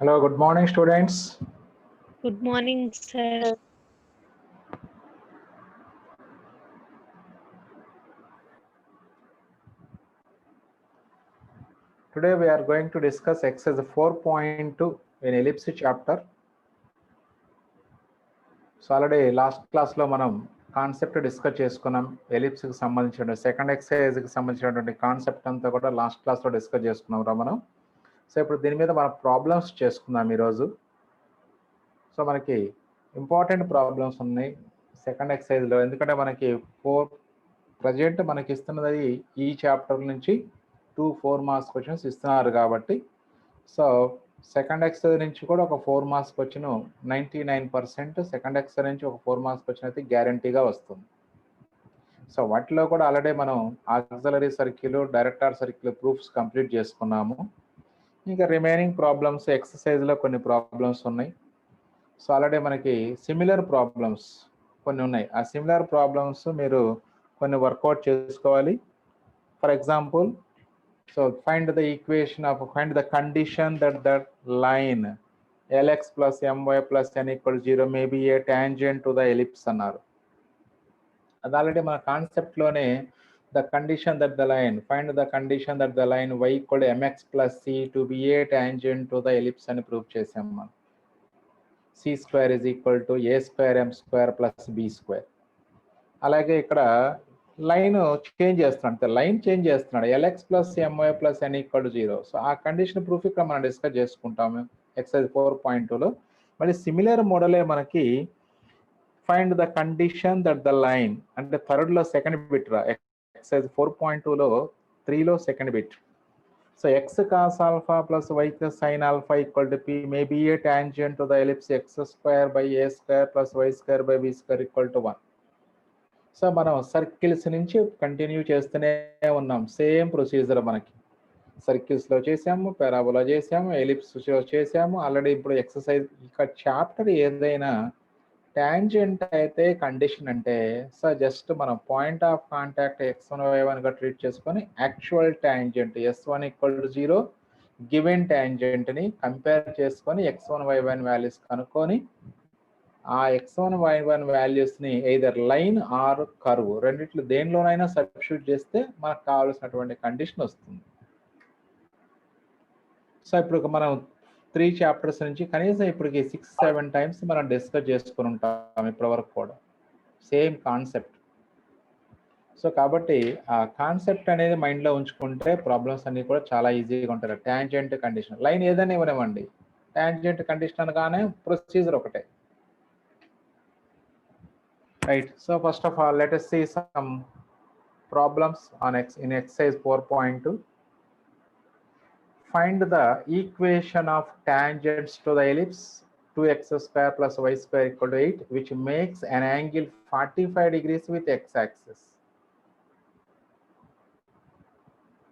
Hello, good morning, students. Good morning, sir. Today we are going to discuss exercise 4.2 in ellipse chapter. So already last class లో మనం concept discuss చేసుకున్నాం. Ellipse కి సంబంధించిన second exercise కి సంబంధించినటువంటి concept అంతా కూడా లాస్ట్ క్లాస్ లో డిస్కస్ చేసుకున్నాం రా మనం. సో ఇప్పుడు దీని మీద మనం ప్రాబ్లమ్స్ చేసుకుందాం ఈరోజు. సో మనకి ఇంపార్టెంట్ ప్రాబ్లమ్స్ ఉన్నాయి సెకండ్ ఎక్సర్సైజ్ లో, ఎందుకంటే మనకి ప్రజెంట్ మనకి ఇస్తున్నది ఈ చాప్టర్ నుంచి 4 మార్క్స్ క్వశ్చన్స్ ఇస్తున్నారు కాబట్టి, సో సెకండ్ ఎక్సర్సైజ్ నుంచి కూడా ఒక 4 మార్క్స్ క్వశ్చన్ 99% సెకండ్ ఎక్సర్సైజ్ నుంచి ఒక 4 మార్క్స్ క్వశ్చన్ అయితే గ్యారంటీగా వస్తుంది. సో వాటిలో కూడా ఆల్రెడీ మనం auxiliary circle, director circle proofs complete చేసుకున్నాము. ఇంకా రిమైనింగ్ ప్రాబ్లమ్స్ ఎక్సర్సైజ్లో కొన్ని ప్రాబ్లమ్స్ ఉన్నాయి. సో ఆల్రెడీ మనకి సిమిలర్ ప్రాబ్లమ్స్ కొన్ని ఉన్నాయి. ఆ సిమిలర్ ప్రాబ్లమ్స్ మీరు కొన్ని వర్కౌట్ చేసుకోవాలి. For example, so find the condition that the line lx plus my plus n equal to 0 may be a tangent to the ellipse అన్నారు. అది ఆల్రెడీ మన కాన్సెప్ట్ లోనే the condition that the line y equal to mx plus c to be a tangent to the ellipse అని prove చేసాం మనం. c square is equal to a square m square plus b square. అలాగే ఇక్కడ line change చేస్తున్నాడు, line change చేస్తున్నాడు, l x plus MY plus n equal to 0. So ఆ condition proof ఇక్కడ మనం డిస్కస్ చేసుకుంటాము ఎక్సర్సైజ్ 4.2లో. మళ్ళీ సిమిలర్ మోడలే మనకి find the condition that the line, అంటే థర్డ్లో సెకండ్ బిట్ రా, ఎక్సర్సైజ్ 4.2లో 3లో second bit. So x cos alpha plus y sin alpha equal to p may be a tangent to the ellipse x square by a square plus y square by b square equal to 1. So మనం circles నుంచి continue చేస్తూనే ఉన్నాం. Same procedure మనకి సర్కిల్స్లో చేసాము, parabola చేసాము, ellipse చేసాము already. ఇప్పుడు exercise ఇక చాప్టర్ ఏదైనా టాంజెంట్ అయితే కండిషన్ అంటే, సో జస్ట్ మనం పాయింట్ ఆఫ్ కాంటాక్ట్ x1 y1గా ట్రీట్ చేసుకొని actual tangent s1 equal to 0 given టాంజెంట్ని కంపేర్ చేసుకొని x1 y1 వాల్యూస్ కనుక్కొని ఆ x1 y1 వాల్యూస్ని ఎయిదర్ లైన్ ఆర్ కర్వ్ రెండిట్లో దేనిలోనైనా సబ్స్టిట్యూట్ చేస్తే మనకు కావాల్సినటువంటి కండిషన్ వస్తుంది. సో ఇప్పుడు మనం 3 చాప్టర్స్ నుంచి కనీసం ఇప్పటికి 6-7 టైమ్స్ మనం డిస్కస్ చేసుకుని ఉంటాం ఇప్పటి వరకు కూడా సేమ్ కాన్సెప్ట్. సో కాబట్టి ఆ కాన్సెప్ట్ అనేది మైండ్లో ఉంచుకుంటే ప్రాబ్లమ్స్ అన్ని కూడా చాలా ఈజీగా ఉంటాయి. టాంజెంట్ కండిషన్, లైన్ ఏదైనా ఇవ్వనివ్వండి, టాంజెంట్ కండిషన్ అనగానే ప్రొసీజర్ ఒకటే. Right. So first of all, let us see some problems on in exercise 4.2. Find the equation of tangents to the ellipse 2x square plus y square equal to 8, which makes an angle 45 degrees with x-axis.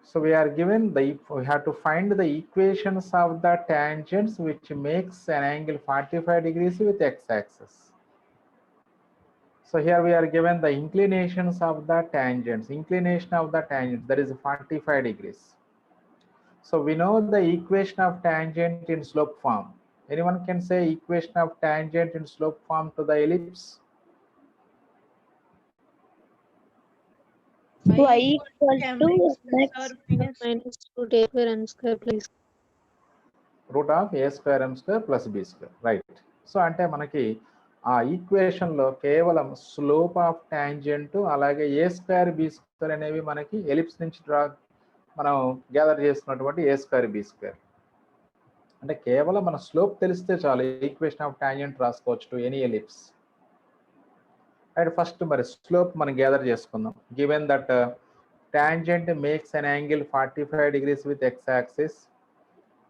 So we are given we have to find the equations of the tangents which makes an angle 45 degrees with x-axis. So here we are given the inclinations of the tangents. Inclination of the tangent, that is 45 degrees. So we know the equation of tangent in slope form. Anyone can say equation of tangent in slope form to the ellipse? Y equal to x minus root a square m square plus root of a square m square plus b square. Right. So అంటే మనకి ఆ ఈక్వేషన్లో కేవలం slope of tangent అలాగే ఏ square B square అనేవి మనకి ellipse నుంచి మనం gather చేసుకున్నటువంటి ఏ స్క్వేర్ బి స్క్వేర్. అంటే కేవలం మన స్లోప్ తెలిస్తే చాలు ఈక్వేషన్ ఆఫ్ టాంజెంట్ రాసుకోవచ్చు to any ellipse. And first మరి స్లోప్ మనం గ్యాదర్ చేసుకుందాం. Given that tangent makes an angle 45 degrees with x-axis,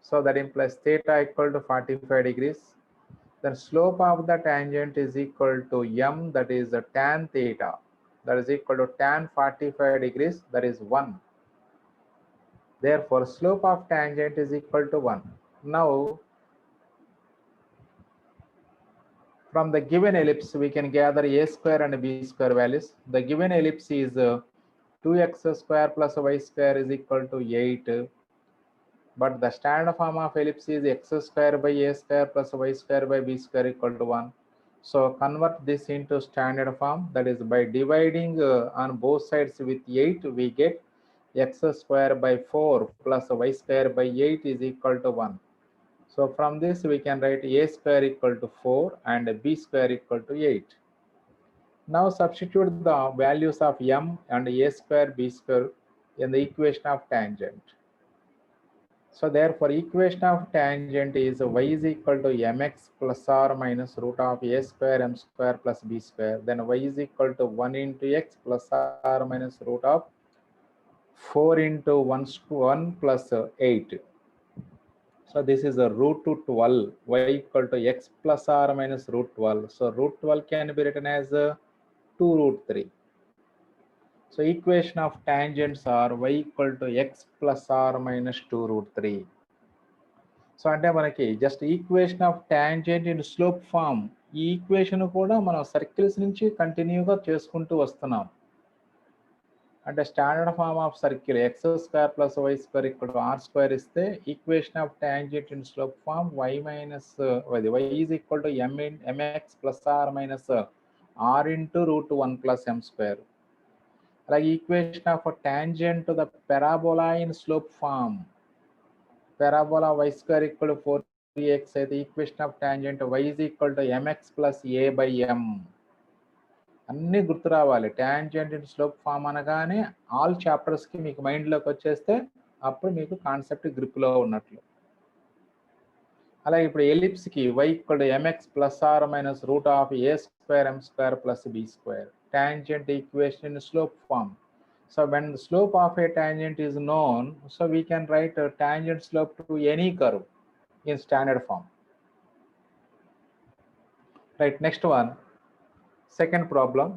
so that implies theta equal to 45 degrees. Then slope of the tangent is equal to m, that is the tan theta, that is equal to tan 45 degrees, that is 1. Therefore slope of tangent is equal to 1. Now from the given ellipse we can gather a square and b square values. The given ellipse is 2x square plus y square is equal to 8. but the standard form of ellipse is x square by a square plus y square by b square equal to 1. So convert this into standard form, that is by dividing on both sides with 8, we get x square by 4 plus y square by 8 is equal to 1. So from this we can write a square equal to 4 and b square equal to 8. Now substitute the values of m and a square b square in the equation of tangent. So therefore equation of tangent is y is equal to mx plus or minus root of a square m square plus b square. Then y is equal to 1 into x plus or minus root of 4 into 1 plus 8. So this is a root to 12, y equal to x plus or minus root 12. So root 12 can be written as 2 root 3. So equation of tangents are y equal to x plus or minus 2 root 3. So అంటే మనకి just equation of tangent in slope form, ఈ equation కూడా మనం circles నుంచి కంటిన్యూగా చేసుకుంటూ వస్తున్నాం. అంటే standard form of circle x square plus y square ఇక్కడ ఆర్ స్క్వేర్ ఇస్తే equation of tangent in slope form y minus y is equal to mx plus are minus r into root 1 plus m square. అలాగే equation of tangent to the parabola in slope form, parabola y square equal to 4x అయితే equation of tangent y is equal to mx plus a by m. అన్ని గుర్తు రావాలి. Tangent in slope form అనగానే all chapters కి మీకు mind లోకి వచ్చేస్తే అప్పుడు మీకు కాన్సెప్ట్ గ్రిప్ లో ఉన్నట్లు. అలాగే ఇప్పుడు ఎలిప్స్ కి y equal to mx plus or minus root of a square m square plus b square. Tangent equation in slope form. So when the slope of a tangent is known, so we can write a tangent slope to any curve in standard form. Right, next one, second problem.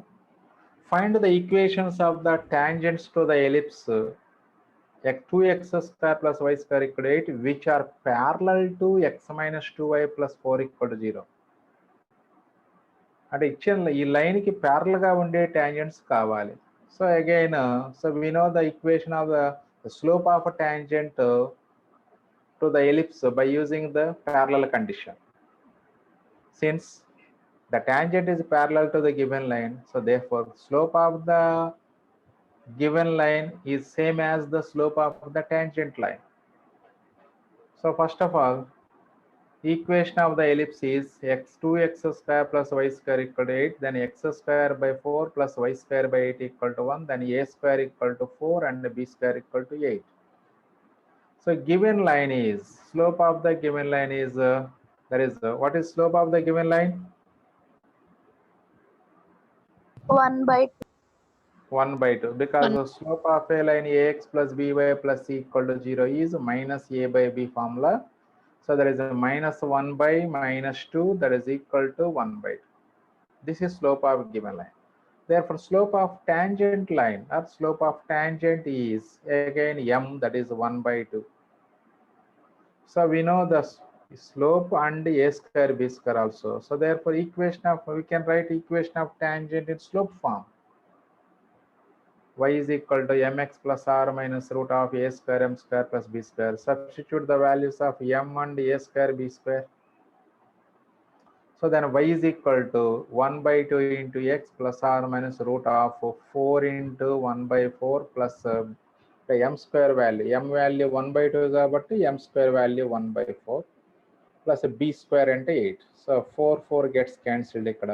Find the equations of the tangents to the ellipse 2x square plus y square equal to 8 which are parallel to x minus 2y plus 4 equal to 0. అంటే ఇచ్చిన ఈ line కి parallel గా ఉండే tangents కావాలి. So again, so we know the equation of the slope of a tangent to the ellipse by using the parallel condition. Since the tangent is parallel to the given line, so therefore slope of the given line is same as the slope of the tangent line. So first of all, equation of the ellipse is 2x square plus y square equal to 8, then x square by 4 plus y square by 8 equal to 1, then a square equal to 4 and b square equal to 8. So given line is, slope of the given line is, what is slope of the given line? 1 by 2. 1 by 2, because the slope of a line ax plus by plus c equal to 0 is minus a by b formula. So there is a minus 1 by minus 2, that is equal to 1 by 2. This is slope of given line. Therefore slope of tangent line or slope of tangent is again m, that is 1 by 2. So we know the slope and a square b square also. So therefore equation of, we can write equation of tangent in slope form. Y is equal to mx plus r minus root of a square m square plus b square. Substitute the values of m and a square b square. So then y is equal to 1 by 2 into x plus r minus root of 4 into 1 by 4 plus the m square value. M value 1 by 2 కాబట్టి m square value 1 by 4 plus b square అంటే 8. So 4 gets cancelled ఇక్కడ.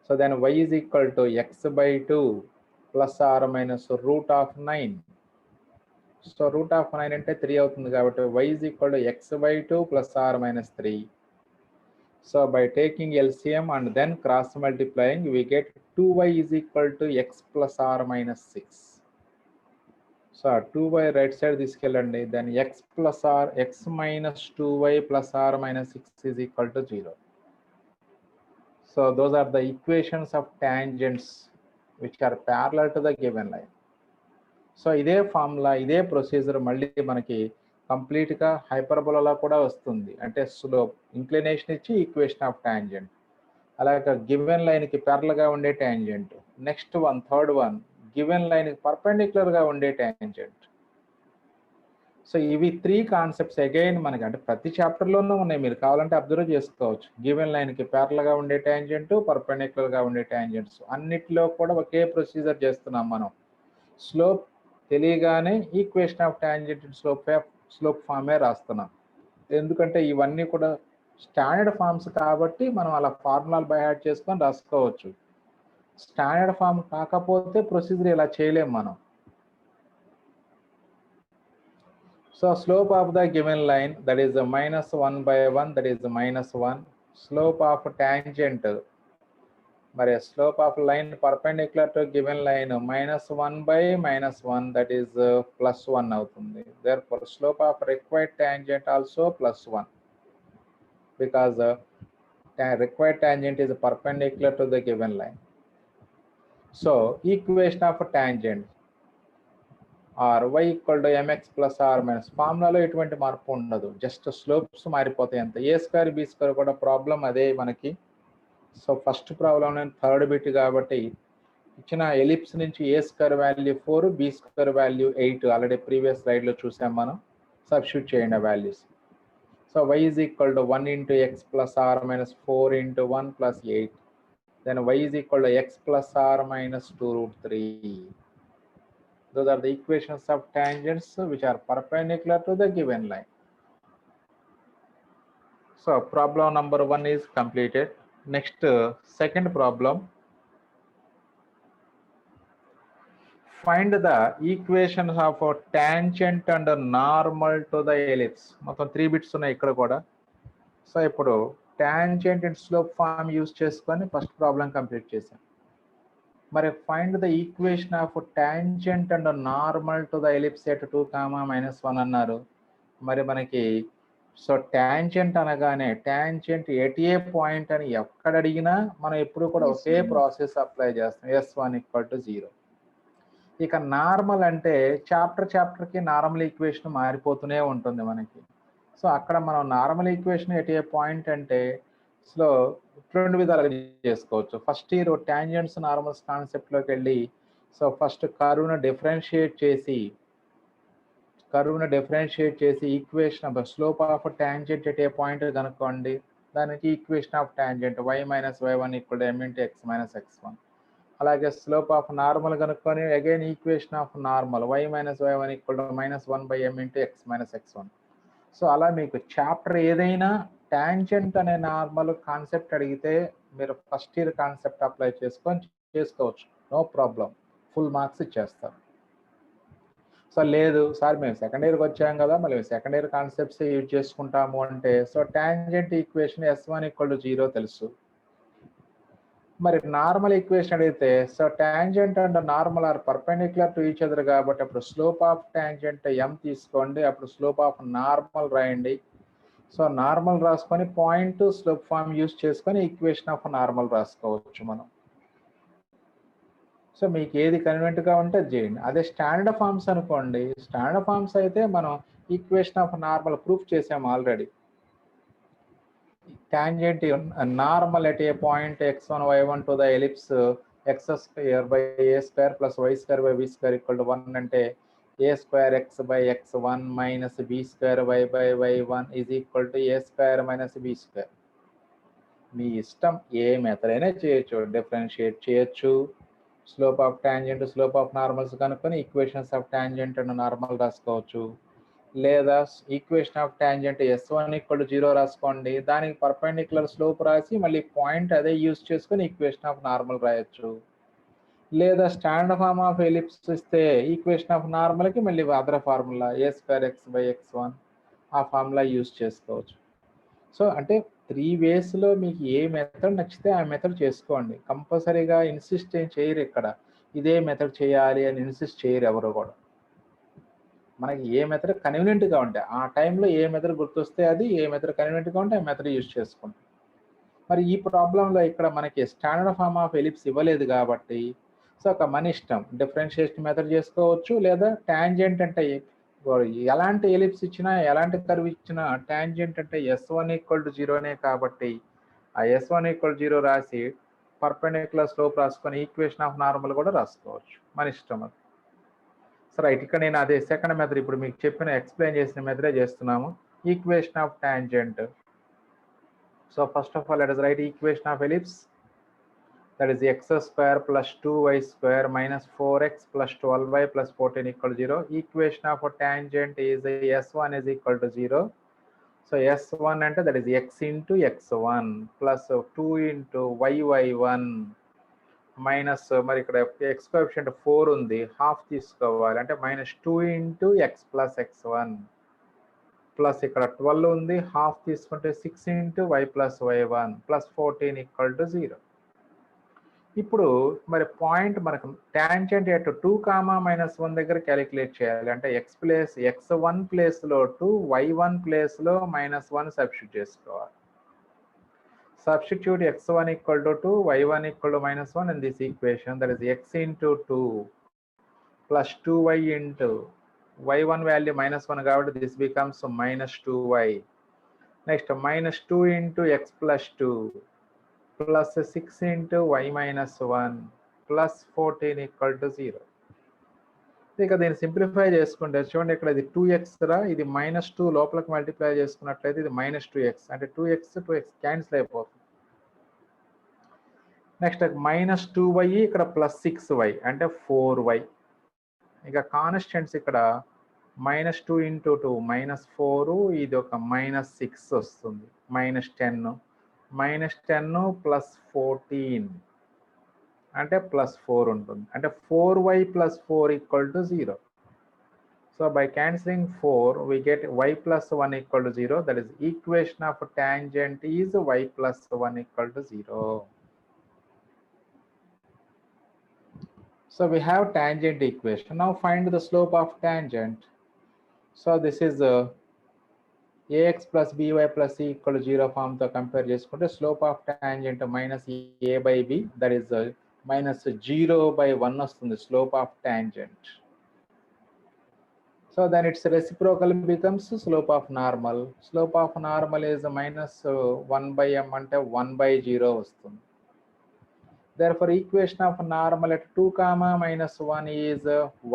So then y is equal to x by 2 plus r minus root of 9. So root of 9 అంటే 3 అవుతుంది కాబట్టి y is equal to x by 2 plus r minus 3. So by taking LCM and then cross multiplying, we get 2y is equal to x plus r minus 6. So 2y right side తీసుకెళ్ళండి, then x plus r, x minus 2y plus r minus 6 is equal to 0. So those are the equations of tangents which are parallel to the given line. So ఇదే formula, ఇదే procedure మళ్ళీ మనకి కంప్లీట్గా hyperbola కూడా వస్తుంది. అంటే slope inclination ఇచ్చి equation of tangent, అలాగే గివెన్ లైన్కి ప్యారలల్గా ఉండే tangent. Next one, third one, given లైన్కి పర్పెండిక్యులర్గా ఉండే టాంజెంట్. సో ఇవి 3 కాన్సెప్ట్స్ అగైన్ మనకి అంటే ప్రతి చాప్టర్లోనూ ఉన్నాయి, మీరు కావాలంటే అబ్జర్వ్ చేసుకోవచ్చు. గివెన్ లైన్కి ప్యారలల్గా ఉండే ట్యాంజెంట్, పర్పెండిక్యులర్గా ఉండే ట్యాంజెంట్స్ అన్నిట్లో కూడా ఒకే ప్రొసీజర్ చేస్తున్నాం మనం. స్లోప్ తెలియగానే ఈక్వేషన్ ఆఫ్ ట్యాంజెంట్ స్లోప్ ఫామే రాస్తున్నాం. ఎందుకంటే ఇవన్నీ కూడా స్టాండర్డ్ ఫార్మ్స్ కాబట్టి మనం అలా ఫార్ములాలు బై హార్ట్ చేసుకొని రాసుకోవచ్చు. స్టాండర్డ్ ఫార్మ్ కాకపోతే ప్రొసీజర్ ఇలా చేయలేం మనం. So slope of the given line that is -1/1, that is -1. Slope of tangent, మరి slope of line perpendicular to given line -1/-1, that is +1 అవుతుంది. Therefore slope of required tangent also +1 because required tangent is perpendicular to the given line. So equation of tangent or y equal to mx plus r minus ఫార్ములాలో ఎటువంటి మార్పు ఉండదు, just slopes మారిపోతాయి అంతే. a²b² కూడా problem అదే మనకి. So first problem third bit కాబట్టి ఇచ్చిన ఎలిప్స్ నుంచి a² value 4, b² value 8 already previous స్లైడ్లో చూసాం మనం. సబ్స్టిట్యూట్ చేయండి ఆ values. So y is equal to 1 into x plus r minus 4 into 1 plus 8. Then y is equal to x plus r minus 2√3. Those are the equations of tangents which are perpendicular to the given line. So problem number 1 is completed. Next, second problem. Find the equations of a tangent and a normal to the ellipse. మొత్తం 3 bits ఉన్నాయి ఇక్కడ కూడా. So ఇప్పుడు tangent and slope form use చేసుకొని first problem complete చేశాం. మరి find the equation of tangent and normal to the ellipse at 2, -1 అన్నారు. మరి మనకి సో ట్యాంజెంట్ అనగానే ట్యాంజెంట్ ఎట్ ఏ పాయింట్ అని ఎక్కడ అడిగినా మనం ఎప్పుడు కూడా ఒకే ప్రాసెస్ అప్లై చేస్తాం, S1 = 0. ఇక నార్మల్ అంటే చాప్టర్కి నార్మల్ ఈక్వేషన్ మారిపోతూనే ఉంటుంది మనకి. సో అక్కడ మనం normal equation at a point అంటే సో 2 విధాలుగా చేసుకోవచ్చు. ఫస్ట్ ఇయర్ ట్యాంజెంట్స్ నార్మల్స్ కాన్సెప్ట్లోకి వెళ్ళి సో ఫస్ట్ కర్వ్ను డిఫరెన్షియేట్ చేసి equation of slope of tangent at a point కనుక్కోండి. దానికి equation of tangent y - y1 = m × x - x1. అలాగే స్లోప్ ఆఫ్ నార్మల్ కనుక్కొని again equation of normal y - y1 = -1/m × x - x1. So అలా మీకు chapter ఏదైనా tangent అనే normal concept అడిగితే మీరు ఫస్ట్ ఇయర్ కాన్సెప్ట్ అప్లై చేసుకోవచ్చు, నో ప్రాబ్లం, ఫుల్ మార్క్స్ ఇచ్చేస్తారు. సో లేదు సార్ మేము సెకండ్ ఇయర్కి వచ్చాం కదా, మళ్ళీ సెకండ్ ఇయర్ కాన్సెప్ట్స్ యూజ్ చేసుకుంటాము అంటే సో ట్యాంజెంట్ ఈక్వేషన్ S1 = 0 తెలుసు. మరి నార్మల్ ఈక్వేషన్ అడిగితే so tangent and normal or perpendicular to each other కాబట్టి అప్పుడు స్లోప్ ఆఫ్ ట్యాంజెంట్ m తీసుకోండి, అప్పుడు స్లోప్ ఆఫ్ నార్మల్ రాయండి. సో నార్మల్ రాసుకొని పాయింట్ స్లోప్ ఫార్మ్ యూజ్ చేసుకొని ఈక్వేషన్ ఆఫ్ నార్మల్ రాసుకోవచ్చు మనం. సో మీకు ఏది కన్వీనియంట్గా ఉంటే చేయండి. అదే స్టాండర్డ్ ఫార్మ్స్ అనుకోండి, స్టాండర్డ్ ఫార్మ్స్ అయితే మనం ఈక్వేషన్ ఆఫ్ నార్మల్ ప్రూఫ్ చేసాము already. Tangent normal at a point x1 y1 to the ellipse x² by a² plus y² by b² = 1 అంటే a² x by x1 minus b² y by y1 is equal to a² - b². మీ ఇష్టం ఏ method అయినా చేయొచ్చు, differentiate చేయొచ్చు, slope of tangent slope of normals కనుక్కొని equations of tangent and normal రాసుకోవచ్చు. లేదా equation of tangent S1 = 0 రాసుకోండి, దానికి perpendicular slope రాసి మళ్ళీ పాయింట్ అదే యూజ్ చేసుకొని ఈక్వేషన్ ఆఫ్ నార్మల్ రాయొచ్చు. లేదా స్టాండర్డ్ ఫార్మ్ ఆఫ్ ఎలిప్స్ ఇస్తే ఈక్వేషన్ ఆఫ్ నార్మల్కి మళ్ళీ other formula a² x by x1 ఆ ఫార్ములా యూజ్ చేసుకోవచ్చు. సో అంటే 3 వేస్లో మీకు ఏ మెథడ్ నచ్చితే ఆ మెథడ్ చేసుకోండి. కంపల్సరీగా ఇన్సిస్ట్ ఏం చేయరు, ఇక్కడ ఇదే మెథడ్ చేయాలి అని ఇన్సిస్ట్ చేయరు ఎవరు కూడా. మనకి ఏ మెథడ్ కన్వీనియంట్గా ఉంటే ఆ టైంలో ఏ మెథడ్ గుర్తొస్తే అది, ఏ మెథడ్ కన్వీనియంట్గా ఉంటే ఆ మెథడ్ యూజ్ చేసుకుంటాం. మరి ఈ ప్రాబ్లంలో ఇక్కడ మనకి స్టాండర్డ్ ఫార్మ్ ఆఫ్ ఎలిప్స్ ఇవ్వలేదు కాబట్టి సో ఒక మన ఇష్టం డిఫరెన్షియేషన్ మెథడ్ చేసుకోవచ్చు. లేదా ట్యాంజెంట్ అంటే ఎలాంటి ఎలిప్స్ ఇచ్చినా ఎలాంటి కర్వ్ ఇచ్చినా ట్యాంజెంట్ అంటే S1 = 0 కాబట్టి ఆ S1 = 0 రాసి పర్పెండిక్యులర్ స్లోప్ రాసుకొని ఈక్వేషన్ ఆఫ్ నార్మల్ కూడా రాసుకోవచ్చు, మన ఇష్టం అది. సో రైట్, ఇక్కడ నేను అదే సెకండ్ మెథడ్ ఇప్పుడు మీకు చెప్పిన ఎక్స్ప్లెయిన్ చేసిన మెథడే చేస్తున్నాము. Equation of tangent. So first of all let us write equation of ellipse, that is x square plus 2y square minus 4x plus 12y plus 14 equal to 0. Equation of a tangent is s1 is equal to 0. So s1 అంటే that is x into x1 plus 2 into y1 minus మరి ఇక్కడ X coefficient 4 ఉంది, half తీసుకోవాలి అంటే -2 into x plus x1 plus ఇక్కడ 12 ఉంది, half తీసుకుంటే 6 into y plus y1 plus 14 equal to 0. ఇప్పుడు మరి పాయింట్ మనకు టాంజెంట్ ఎట్ 2, -1 దగ్గర క్యాలిక్యులేట్ చేయాలి. అంటే x1 ప్లేస్లో 2, y1 ప్లేస్లో -1 సబ్స్టిట్యూట్ చేసుకోవాలి. Substitute x1 equal to 2, y1 equal to -1 in this equation. That is x into 2 plus 2y into y1 value -1 కాబట్టి this becomes -2y. Next -2 into x plus 2 plus 6 into y -1 plus 14 equal to 0. ఇక దీన్ని simplify చేసుకుంటే చూడండి, ఇక్కడ ఇది 2x రా, ఇది -2 లోపలికి మల్టిప్లై చేసుకున్నట్లయితే ఇది -2x అంటే 2x క్యాన్సిల్ అయిపోతుంది. నెక్స్ట్ -2y ఇక్కడ +6y అంటే 4y. ఇక కాన్స్టెంట్స్ ఇక్కడ -2 into 2 -4, ఇది ఒక -6 వస్తుంది, -10 plus 14 అంటే +4 ఉంటుంది, అంటే 4y plus 4 equal to 0. So by cancelling 4 we get y plus 1 equal to 0. That is equation of tangent is y plus 1 equal to 0. So we have tangent equation. Now find the slope of tangent. So this is ax plus by plus c equal to 0 form to compare చేసుకుంటే slope of tangent minus a by b, that is -0/1 వస్తుంది slope of tangent. So then its reciprocal becomes slope of normal. Slope of normal is -1/m అంటే 1/0 వస్తుంది. Therefore equation of normal at 2, -1 is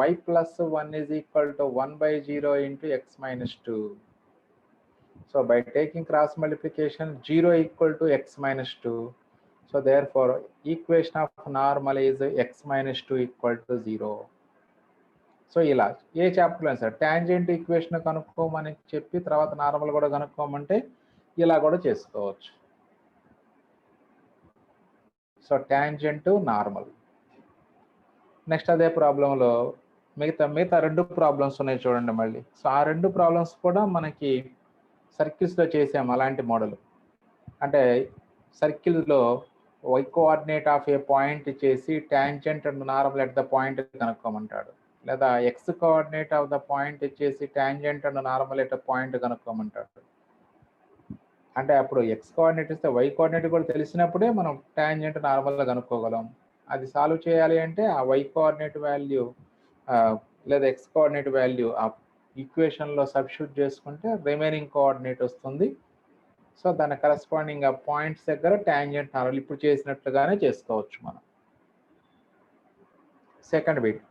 y plus 1 is equal to 1/0 into x minus 2. So by taking cross multiplication 0 equal to x minus 2. So therefore equation of normal is x minus 2 equal to 0. So ఇలా ఏ చాప్టర్లో sir tangent equation కనుక్కోమని చెప్పి తర్వాత normal కూడా కనుక్కోమంటే ఇలా కూడా చేసుకోవచ్చు. So tangent normal. Next అదే ప్రాబ్లంలో మిగతా 2 ప్రాబ్లమ్స్ ఉన్నాయి చూడండి మళ్ళీ. సో ఆ 2 ప్రాబ్లమ్స్ కూడా మనకి సర్కిల్స్లో చేసాము అలాంటి మోడల్. అంటే సర్కిల్లో y coordinate of a point చేసి tangent and normal at the point కనుక్కోమంటాడు, లేదా x coordinate of the point ఇచ్చేసి tangent and normal at point కనుక్కోమంటాడు. అంటే అప్పుడు ఎక్స్ కోఆర్డినేట్ ఇస్తే వై కోఆర్డినేట్ కూడా తెలిసినప్పుడే మనం టాంజెంట్ నార్మల్గా కనుక్కోగలం. అది సాల్వ్ చేయాలి అంటే ఆ వై కోఆర్డినేట్ వాల్యూ లేదా ఎక్స్ కోఆర్డినేట్ వాల్యూ ఆ ఈక్వేషన్లో సబ్స్టిట్యూట్ చేసుకుంటే రిమైనింగ్ కోఆర్డినేట్ వస్తుంది. సో దాని కరస్పాండింగ్ ఆ పాయింట్స్ దగ్గర టాంజెంట్ నార్మల్ ఇప్పుడు చేసినట్లుగానే చేసుకోవచ్చు మనం. Second bit,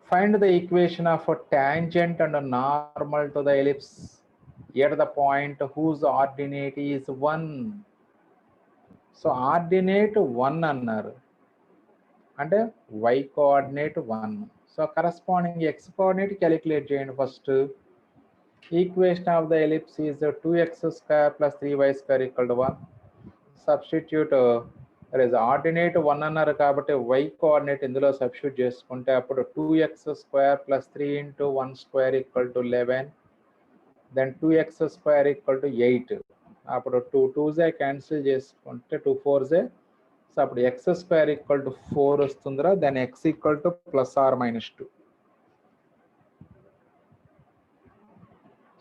find the equation of a tangent and a normal to the ellipse at the point whose ordinate is 1. So ordinate 1 అన్నారు అంటే y coordinate 1. So corresponding x coordinate calculate చేయండి. First equation of the ellipse is 2x square plus 3y square equal to 1. Substitute ordinate 1 అన్నారు కాబట్టి y coordinate ఇందులో substitute చేసుకుంటే అప్పుడు 2x square plus 3 into 1 square equal to 11. Then 2x square equal to 8. అప్పుడు 2 2s cancel చేసుకుంటే 2 4s. So అప్పుడు x square equal to 4 వస్తుందిరా. Then x equal to +or-2.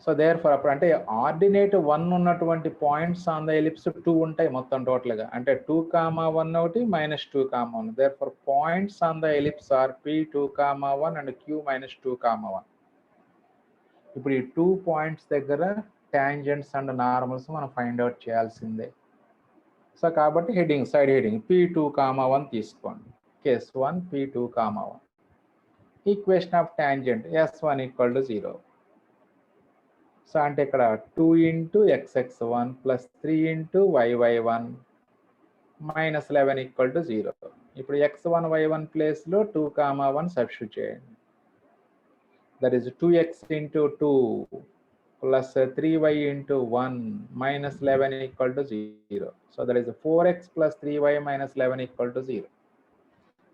So therefore అప్పుడు అంటే ఆర్డినేట్ 1 ఉన్నటువంటి పాయింట్స్ ఆన్ ద ఎలిప్స్ 2 ఉంటాయి మొత్తం టోటల్గా. అంటే 2, 1 ఒకటి -2, 1. Therefore points on the ellipse are p 2, 1 and q -2, 1. ఇప్పుడు ఈ 2 పాయింట్స్ దగ్గర టాంజెంట్స్ అండ్ నార్మల్స్ మనం ఫైండ్ అవుట్ చేయాల్సిందే. సో కాబట్టి హెడ్డింగ్ సైడ్ హెడ్డింగ్ p2, 1 తీసుకోండి. Case 1 p2, 1. equation of tangent s1 equal to 0. So అంటే ఇక్కడ 2 into xx1 plus 3 into yy1 minus 11 equal to 0. ఇప్పుడు x1 y1 ప్లేస్ లో 2, 1 substitute చేయండి. That is 2x into 2 plus 3y into 1 minus 11 equal to 0. So that is 4x plus 3y minus 11 equal to 0.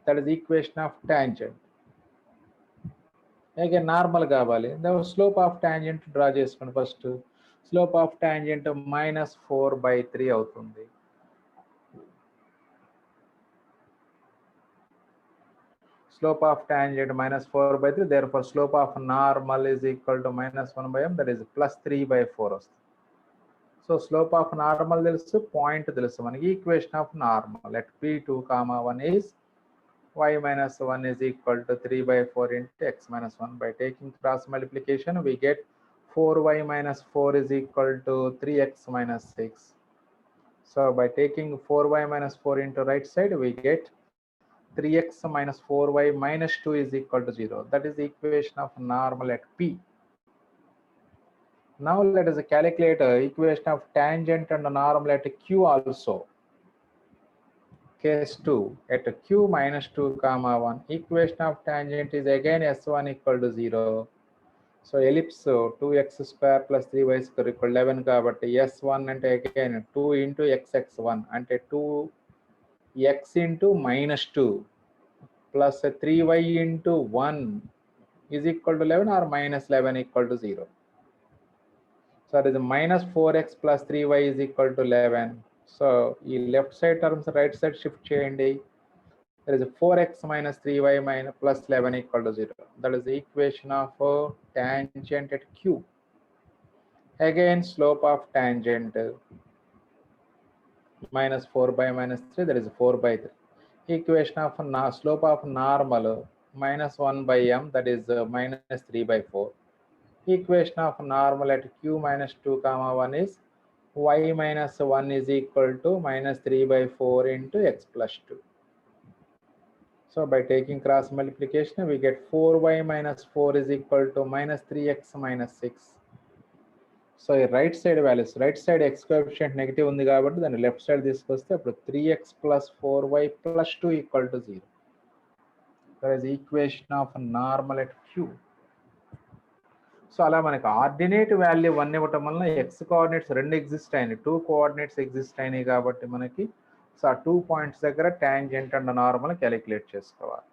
That is the equation of tangent. Again normal కావాలి. The slope of tangent draw చేసుకోండి. First slope of tangent -4/3 అవుతుంది. Slope of tangent -4/3, therefore slope of normal is equal to -1/m, that is +3/4 వస్తుంది. So slope of normal తెలుసు, point తెలుసు మనకి. Equation of normal at p2, 1 is y minus 1 is equal to 3/4 into x minus 1. By taking cross multiplication, we get 4y minus 4 is equal to 3x minus 6. So by taking 4y minus 4 into right side, we get 3x minus 4y minus 2 is equal to 0. That is the equation of normal at P. Now let us calculate equation of tangent and normal at Q also. Case 2, at Q minus 2, 1, equation of tangent is again S1 equal to 0. So ellipse 2x square plus 3y square equal to 11 కాబట్టి S1 అంటే again 2 into xx1 అంటే 2x into -2 plus 3y into 1 is equal to 11 or -11 equal to 0. So it is -4x plus 3y is equal to 11. So ఈ left side terms right side shift చేయండి. There is 4x minus 3y minus plus 11 equal to 0. That is the equation of tangent at Q. Again slope of tangent -4/-3, that is 4/3. Equation of slope of normal -1/m, that is -3/4. Equation of normal at Q minus 2, 1 is y minus 1 is equal to -3/4 into x plus 2. So by taking cross multiplication, we get 4y minus 4 is equal to -3x minus 6. So right side values, right side x coefficient negative ఉంది కాబట్టి దాన్ని left side తీసుకొస్తే అప్పుడు 3x plus 4y plus 2 equal to 0. That is equation of normal at Q. So అలా మనకి ordinate value 1 ఇవ్వటం వలన X coordinates 2 exist అయినాయి, 2 కోఆర్డినేట్స్ ఎగ్జిస్ట్ అయినాయి కాబట్టి మనకి సో ఆ 2 పాయింట్స్ దగ్గర టాంజెంట్ అండ్ నార్మల్ క్యాలిక్యులేట్ చేసుకోవాలి.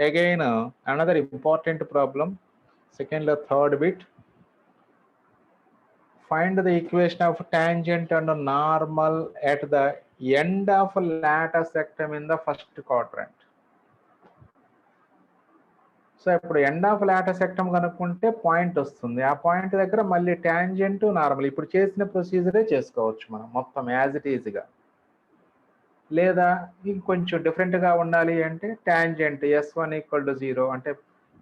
Again another important problem, second లో third bit. Find the equation of tangent and normal at the end of latus rectum in the first quadrant. So ఇప్పుడు end of latus rectum కనుక్కుంటే point వస్తుంది. ఆ point దగ్గర మళ్ళీ tangent normal ఇప్పుడు చేసిన ప్రొసీజరే చేసుకోవచ్చు మనం మొత్తం యాజ్ ఇట్ ఈజ్గా. లేదా ఇంకొంచెం డిఫరెంట్గా ఉండాలి అంటే టాంజెంట్ S1 ఈక్వల్ టు 0 అంటే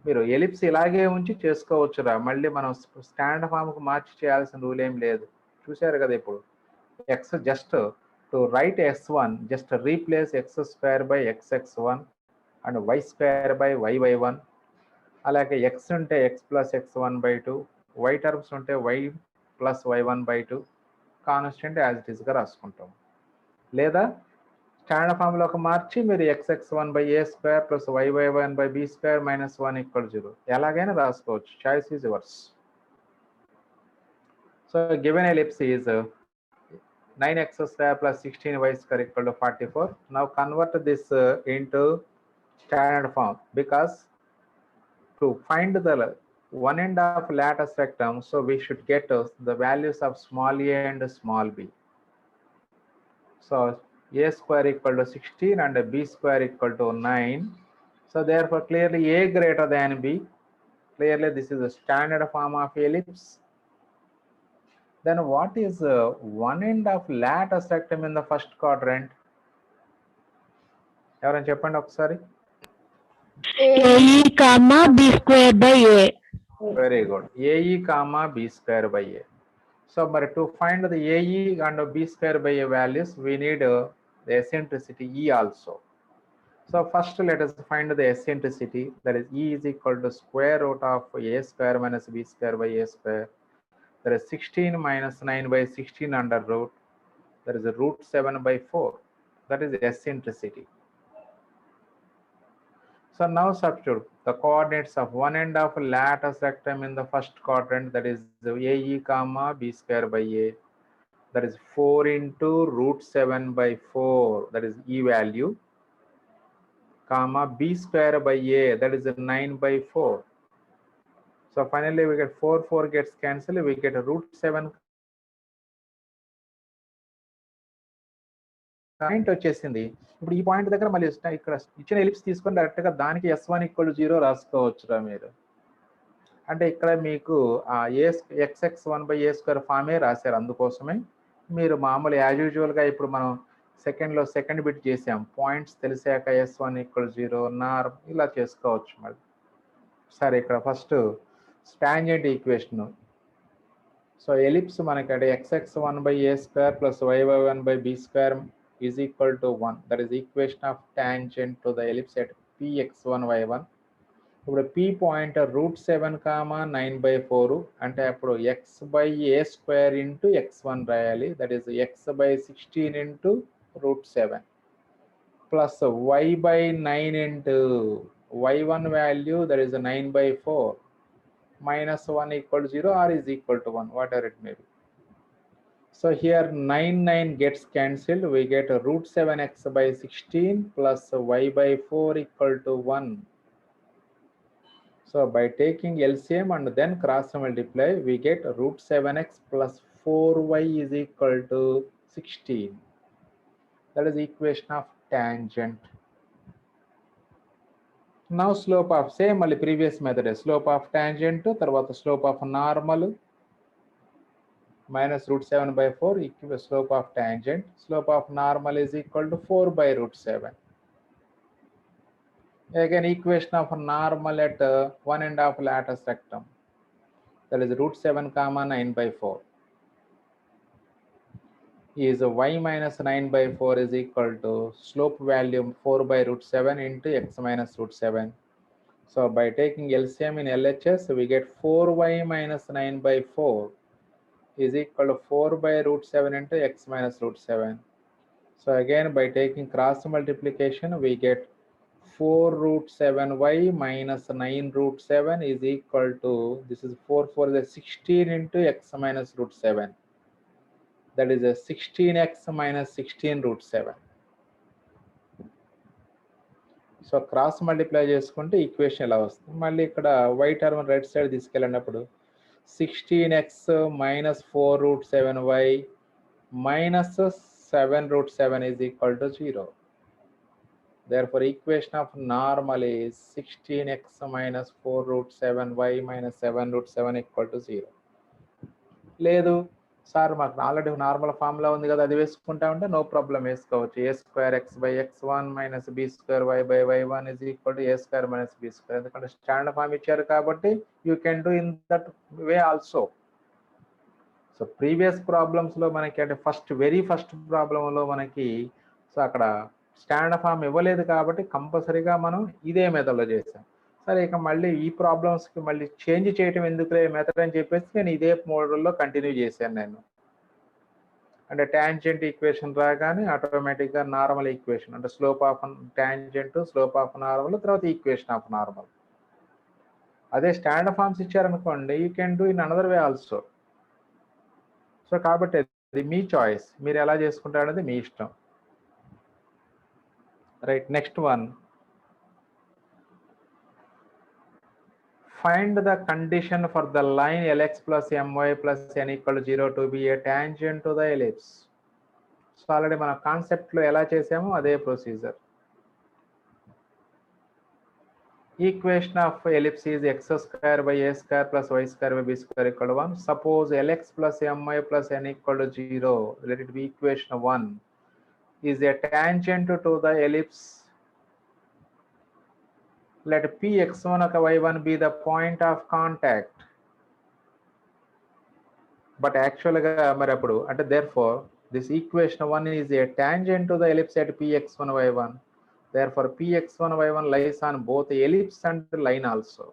మీరు ఎలిప్స్ ఇలాగే ఉంచి చేసుకోవచ్చురా, మళ్ళీ మనం స్టాండర్డ్ ఫామ్కి మార్చి చేయాల్సిన రూల్ ఏం లేదు. చూశారు కదా ఇప్పుడు x just to write S1 just replace x2/xx1 and y2/y1. అలాగే ఎక్స్ ఉంటే x plus x1/2, y terms ఉంటే y plus y1/2 constant as it ఈస్గా రాసుకుంటాం. లేదా స్టాండర్డ్ ఫామ్లోకి మార్చి మీరు xx1/a² ప్లస్ y/1/b² -1 = 0 ఎలాగైనా రాసుకోవచ్చు. Choice is yours. So given ellipse is 9x² plus 16y² = 44. Now convert this into standard form, because to find the one end of lattice rectum, so we should get the values of small a and small b. So a² = 16 and b² = 9. So therefore clearly a greater than b. Clearly this is a standard form of ellipse. Then what is one end of lattice rectum in the first quadrant? ఎవరైనా చెప్పండి ఒకసారి. AE, B²/A. Very good. AE, B²/A. So but to find the AE and B²/A values, we need the eccentricity E also. So first let us find the eccentricity, that is E is equal to square root of a square minus b square by a square. There is 16 minus 9 by 16 under root. There is a root 7 by 4. That is eccentricity. So now substitute the coordinates of one end of lattice rectum in the first quadrant, that is AE comma b square by a. That is 4 into root 7 by 4, that is E value, comma b square by a, that is 9 by 4. So finally we get 4 gets cancelled, we get a root 7 point వచ్చేసింది. ఇప్పుడు ఈ point దగ్గర మళ్ళీ ఇక్కడ ఇచ్చిన ellipse తీసుకొని డైరెక్ట్గా దానికి S1 = 0 రాసుకోవచ్చురా మీరు. అంటే ఇక్కడ మీకు ఆ xx1/a² ఫామే రాశారు, అందుకోసమే మీరు మామూలు యాజ్ యూజువల్గా ఇప్పుడు మనం సెకండ్ బిట్ చేసాం, పాయింట్స్ తెలిసాక S1 = 0 నార్ ఇలా చేసుకోవచ్చు మళ్ళీ. సరే ఇక్కడ first tangent equation. So ellipse మనకి అంటే xx1/a² + yy1/b² is equal to 1. That is the equation of tangent to the ellipse at px1 y1. ఇప్పుడు p point root 7 comma 9 by 4 అంటే అప్పుడు x/a² into x1 రాయాలి, that is x/16 into root 7 plus y/9 into y1 value, that is 9 by 4 minus 1 = 0 or is equal to 1, whatever it may be. So here 9 gets cancelled, we get a root 7x/16 plus y/4 = 1. So by taking LCM and then cross multiply, we get root 7x plus 4y is equal to 16. That is the equation of tangent. Now slope of same mali previous method, slope of tangent tarvata slope of normal minus root 7 by 4 equal to slope of tangent. Slope of normal is equal to 4 by root 7. Again equation of normal at one end of lattice rectum, that is root 7 comma 9 by 4 is y minus 9 by 4 is equal to slope value 4 by root 7 into x minus root 7. So by taking LCM in LHS, we get 4y minus 9 by 4 is equal to 4 by root 7 into x minus root 7. So again by taking cross multiplication, we get 4 root 7y minus 9 root 7 is equal to, this is 4 is 16 into x minus root 7. That is a 16x minus 16 root 7. So cross multiply చేసుకుంటే equation ఎలా వస్తుంది, మళ్ళీ ఇక్కడ y term right side తీసుకెళ్ళినప్పుడు 16x minus 4 root 7y minus 7 root 7 is equal to 0. Therefore equation of normal is 16x minus 4 root 7y minus 7 root 7 equal to 0. లేదు sir మాకు already normal formula ఉంది కదా అది వేసుకుంటా ఉంటే నో ప్రాబ్లం వేసుకోవచ్చు, a²x/x1 minus b²y/y1 is equal to a² minus b². ఎందుకంటే standard form ఇచ్చారు కాబట్టి you can do in that way also. So previous ప్రాబ్లమ్స్లో మనకి అంటే వెరీ ఫస్ట్ ప్రాబ్లంలో మనకి సో అక్కడ స్టాండర్డ్ ఫార్మ్ ఇవ్వలేదు కాబట్టి కంపల్సరీగా మనం ఇదే మెథడ్లో చేసాం. సరే ఇక మళ్ళీ ఈ ప్రాబ్లమ్స్కి మళ్ళీ చేంజ్ చేయటం ఎందుకులే మెథడ్ అని చెప్పేసి నేను ఇదే మోడల్లో కంటిన్యూ చేశాను నేను. అంటే టాంజెంట్ ఈక్వేషన్ రాగానే ఆటోమేటిక్గా నార్మల్ ఈక్వేషన్ అంటే slope of tangent, slope of normal, తర్వాత ఈక్వేషన్ ఆఫ్ నార్మల్. అదే స్టాండర్డ్ ఫార్మ్స్ ఇచ్చారనుకోండి you can do in another way also. So కాబట్టి అది మీ చాయిస్, మీరు ఎలా చేసుకుంటారనేది మీ ఇష్టం. Right, next one. Find the condition for the line Lx plus My plus n equal to 0 to be a tangent to the ellipse. So already మన కాన్సెప్ట్లో ఎలా చేసామో అదే procedure. Equation of ellipse is x² + a² + y² = 1. Suppose Lx plus My plus n equal to 0, let it be equation 1, is a tangent to the ellipse. Let px1 of y1 be the point of contact. But actually మరి అప్పుడు అంటే therefore this equation 1 is a tangent to the ellipse at px1 y1. Therefore, Px1, y1 lies on both ellipse and line also.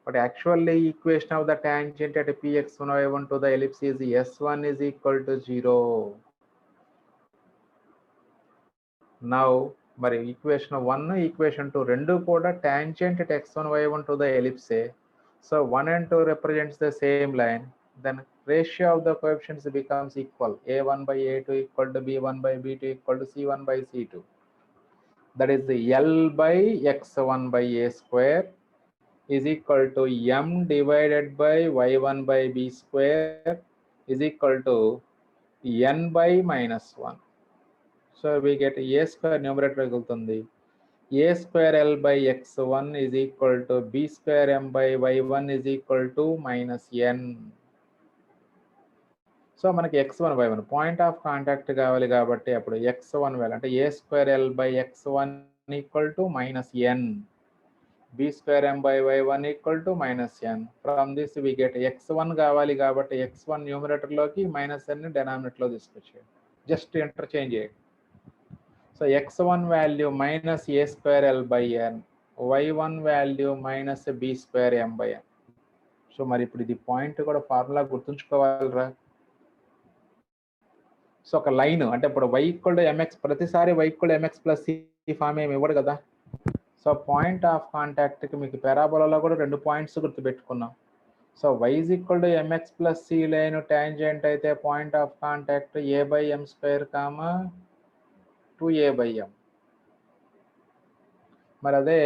But actually, equation of the tangent at Px1, y1 to the ellipse is S1 is equal to 0. Now, మరి equation 1 equation 2 రెండు కూడా tangent at x1 y1 to the ellipse. So 1 and 2 represents the same line. Then ratio of the coefficients becomes equal. A1 by A2 equal to B1 by B2 equal to C1 by C2. That is L by x1 by A square is equal to M divided by y1 by B square is equal to N by minus 1. So we get A square numerator మిగులుతుంది. A square L by x1 is equal to B square M by y1 is equal to minus N. So మనకి x1 y1 point of contact కావాలి కాబట్టి అప్పుడు x1 value అంటే A square L by x1 equal to minus N. B square M by y1 equal to minus N. From this we get x1 కావాలి కాబట్టి x1 numerator లోకి minus n ని denominator లో తీసుకొచ్చేయండి. Just interchange చేయండి. So x1 value minus A square L by N, y1 value minus B square M by N. So మరి ఇప్పుడు ఇది point కూడా ఫార్ములా గుర్తుంచుకోవాలిరా. సో ఒక లైన్ అంటే ఇప్పుడు y ఈక్వల్ టు mx ప్రతిసారి y equal to mx plus c form ఏమి ఇవ్వడు కదా. సో పాయింట్ ఆఫ్ కాంటాక్ట్కి మీకు పారాబోలాలో కూడా రెండు పాయింట్స్ గుర్తుపెట్టుకున్నాం. So y is equal to mx plus c line tangent అయితే point of contact a by m square comma 2a by m. మరి అదే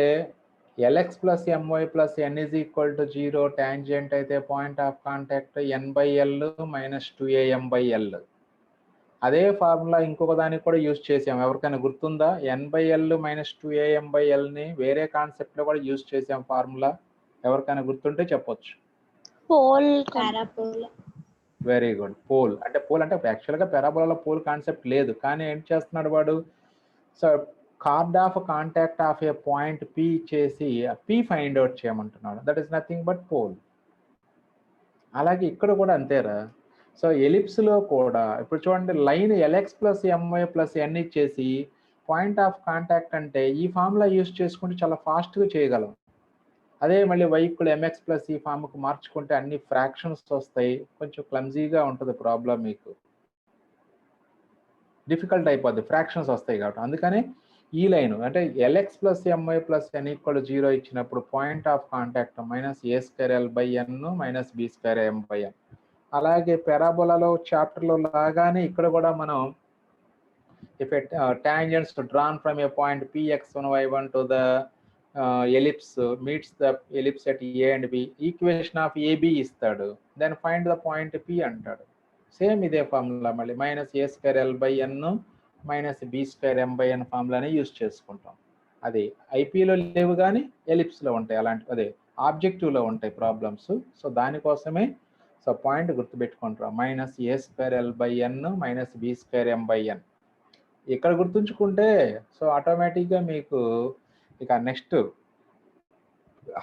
lx plus my plus n is equal to 0 tangent అయితే point of contact n by l minus 2am by l. అదే formula ఇంకొక దానికి కూడా use చేసాం. ఎవరికైనా గుర్తుందా? n by l minus 2am by lని వేరే కాన్సెప్ట్లో కూడా యూజ్ చేసాం ఫార్ములా. ఎవరికైనా గుర్తుంటే చెప్పొచ్చు. Pole parabola. Very good. Pole అంటే యాక్చువల్గా పారాబోలాలో పోల్ కాన్సెప్ట్ లేదు, కానీ ఏం చేస్తున్నాడు వాడు? So chord of contact of a point p చేసి పి ఫైండ్ అవుట్ చేయమంటున్నాడు. That is nothing but pole. అలాగే ఇక్కడ కూడా అంతేరా. సో ఎలిప్స్లో కూడా ఇప్పుడు చూడండి, line lx plus MY plus n ఇచ్చేసి పాయింట్ ఆఫ్ కాంటాక్ట్ అంటే ఈ ఫార్ములా యూస్ చేసుకుంటే చాలా ఫాస్ట్గా చేయగలం. అదే మళ్ళీ y ఈక్వల్ ఎంఎక్స్ ప్లస్ ఈ ఫామ్కి మార్చుకుంటే అన్ని ఫ్రాక్షన్స్ వస్తాయి, కొంచెం క్లమ్జీగా ఉంటుంది ప్రాబ్లం, మీకు డిఫికల్ట్ అయిపోద్ది, ఫ్రాక్షన్స్ వస్తాయి కాబట్టి. అందుకని ఈ లైన్ అంటే lx plus MY plus n equal 0 ఇచ్చినప్పుడు point of contact minus a square l by n minus b square m by n. అలాగే పారాబోలాలో చాప్టర్లో లాగానే ఇక్కడ కూడా మనం if a tangents drawn from a point px1 y1 to the ellipse meets the ellipse at a and b, equation of ab ఇస్తాడు, then find the point p అంటాడు. Same ఇదే ఫార్ములా మళ్ళీ minus a square l by n minus b square m by n ఫార్ములానే use చేసుకుంటాం. అది ఐపీలో లేవు కానీ ఎలిప్స్లో ఉంటాయి అలాంటి, అదే ఆబ్జెక్టివ్లో ఉంటాయి ప్రాబ్లమ్స్. సో దానికోసమే సో పాయింట్ గుర్తుపెట్టుకుంటాం, minus a square l by n minus b square m by n. ఇక్కడ గుర్తుంచుకుంటే సో ఆటోమేటిక్గా మీకు ఇక నెక్స్ట్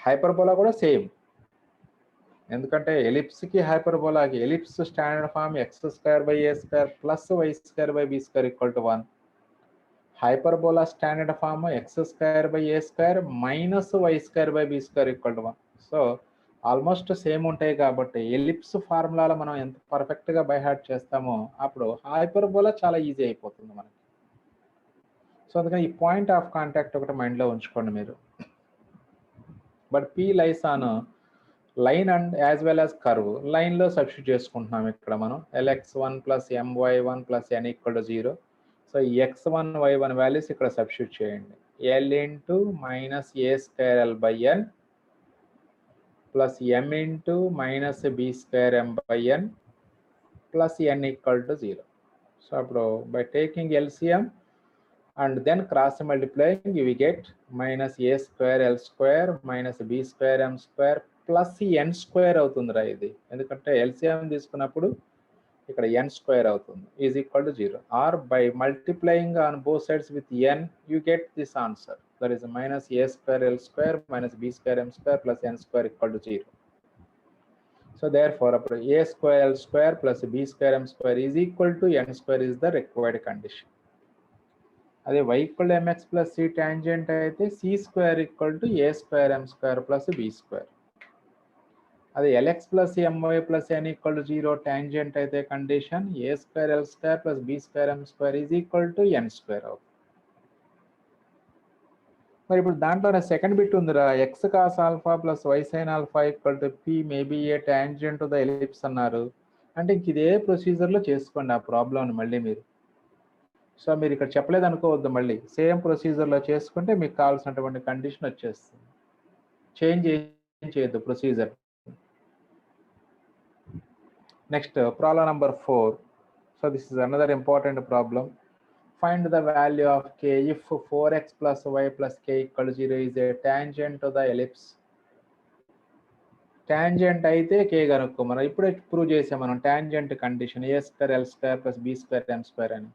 హైపర్బోలా కూడా సేమ్. ఎందుకంటే ఎలిప్స్కి హైపర్బోలాకి ellipse standard form x square by a square plus y square by b square equal to 1. Hyperbola standard form x square by a square minus y square by b square equal to 1. So almost same ఉంటాయి కాబట్టి ellipse ఫార్ములాలో మనం ఎంత పర్ఫెక్ట్గా by heart చేస్తామో అప్పుడు hyperbola చాలా easy అయిపోతుంది మనకి. సో అందుకని ఈ పాయింట్ ఆఫ్ కాంటాక్ట్ ఒకటి మైండ్లో ఉంచుకోండి మీరు. But p lies on line and as well as curve. లైన్లో సబ్స్టిట్యూట్ చేసుకుంటున్నాం ఇక్కడ మనం lx1 plus my1 plus n equal to 0. So ఈ x1 y1 వాల్యూస్ ఇక్కడ సబ్స్టిట్యూట్ చేయండి. l into minus a square l by n plus m into minus b square m by n plus n equal to 0. So అప్పుడు by taking LCM and then cross multiplying you will get minus a square l square minus b square m square plus n square అవుతుందిరా ఇది, ఎందుకంటే LCM తీసుకున్నప్పుడు ఇక్కడ n square అవుతుంది is equal to 0. or by multiplying on both sides with n you get this answer, that is minus a square l square minus b square m square plus n square equal to 0. so therefore a square l square plus b square m square is equal to n square is the required condition. అదే y equal to mx plus c tangent అయితే c square equal to a square m square plus b square. అదే lx plus my plus n equal to 0 tangent అయితే condition a square l square plus b square m square is equal to n square అవుతుంది. మరి ఇప్పుడు దాంట్లో second bit ఉందిరా, x cos alpha plus y sin alpha equal to p maybe a tangent to the ellipse అన్నారు. అంటే ఇంక ఇదే ప్రొసీజర్లో చేసుకోండి ఆ ప్రాబ్లమ్ని మళ్ళీ మీరు. సో మీరు ఇక్కడ చెప్పలేదు అనుకోవద్దు, మళ్ళీ సేమ్ ప్రొసీజర్లో చేసుకుంటే మీకు కావాల్సినటువంటి కండిషన్ వచ్చేస్తుంది. చేంజ్ ఏం చేయొద్దు procedure. Next problem number 4. So this is another important problem. Find the value of k if 4x plus y plus k equal to 0 is a tangent to the ellipse. Tangent అయితే k కనుక్కోమనం. ఇప్పుడే prove చేసాం మనం tangent condition a square l square plus b square m square అని.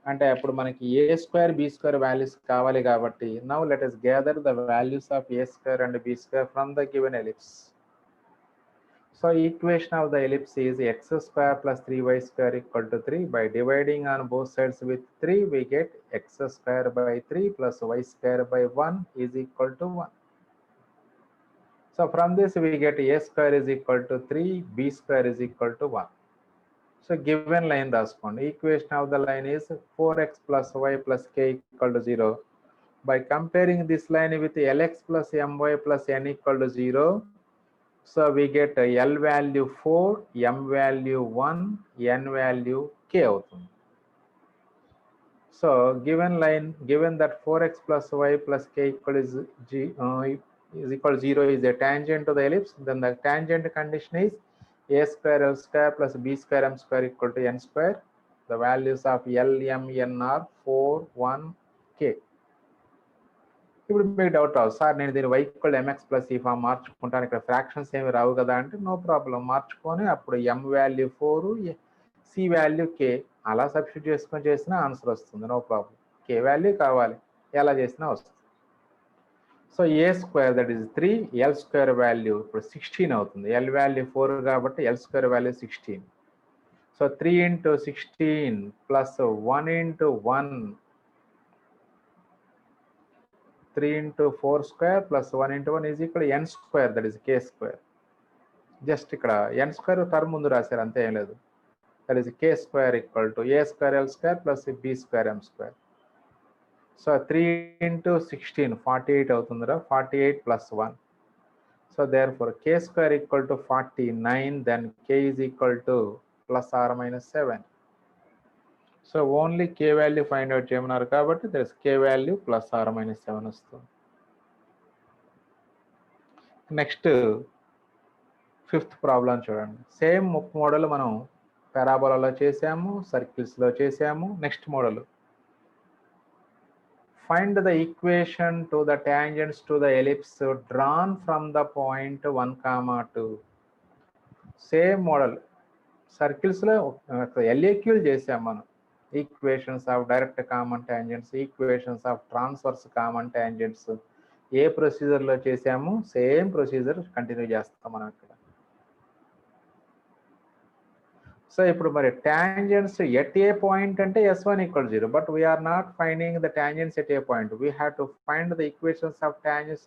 అంటే అప్పుడు మనకి a square b square values కావాలి కాబట్టి now let us gather the values of a square and b square from the given ellipse. So equation of the ellipse is x square plus 3y square equal to 3. By dividing on both sides with 3, we get x square by 3 plus y square by 1 is equal to 1. So from this we get a square is equal to 3, b square is equal to 1. So given line raskondi. Equation of the line is 4x plus y plus k equal to 0. By comparing this line with lx plus my plus n equal to 0, so we get L value 4, M value 1, N value K అవుతుంది. So given line, given that 4x plus y plus k equal is equal to 0 is a tangent to the ellipse, then the tangent condition is a square l square plus b square m square equal to n square. The values of L, M, N are 4, 1, K. ఇప్పుడు మీకు doubt రావు, sir నేను దీన్ని y equal mx plus ఈ form మార్చుకుంటాను, ఇక్కడ fractions ఏమి రావు కదా అంటే నో ప్రాబ్లం, మార్చుకొని అప్పుడు m value 4, c value k అలా సబ్స్టిట్యూట్ చేసుకొని చేసినా ఆన్సర్ వస్తుంది, నో ప్రాబ్లం. k వాల్యూ కావాలి, ఎలా చేసినా వస్తుంది. So a square that is 3, l square value ఇప్పుడు 16 అవుతుంది. l వాల్యూ 4 కాబట్టి l square value 16. So 3 into 16 plus 1 into 1, 3 into 4 square plus 1 into 1 is equal to n square, that is k square. Just ఇక్కడ n square term ముందు రాశారు అంతే, ఏం లేదు. That is k square equal to a square l square plus b square m square. So 3 into 16 48 అవుతుందిరా, 48 plus 1. So therefore k square equal to 49, then k is equal to plus or minus 7. So only k value find out చేయమన్నారు కాబట్టి there is k value plus are minus 7 వస్తుంది. Next 5th problem చూడండి. Same model మనం పారాబోలాలో చేసాము, సర్కిల్స్లో చేసాము. Next model find the equation to the tangents to the ellipse drawn from the point 1, 2. Same model సర్కిల్స్లో ఎల్ఏక్యూలు చేసాం మనం. Equations of direct common tangents, equations of transverse common tangents ఏ ప్రొసీజర్లో చేసాము సేమ్ ప్రొసీజర్ కంటిన్యూ చేస్తాం మనం ఇక్కడ. సో ఇప్పుడు మరి టాంజెంట్స్ ఎట్ ఏ పాయింట్ అంటే S1 equal 0, but we are not finding the tangents at a point. We have to find the equations of tangents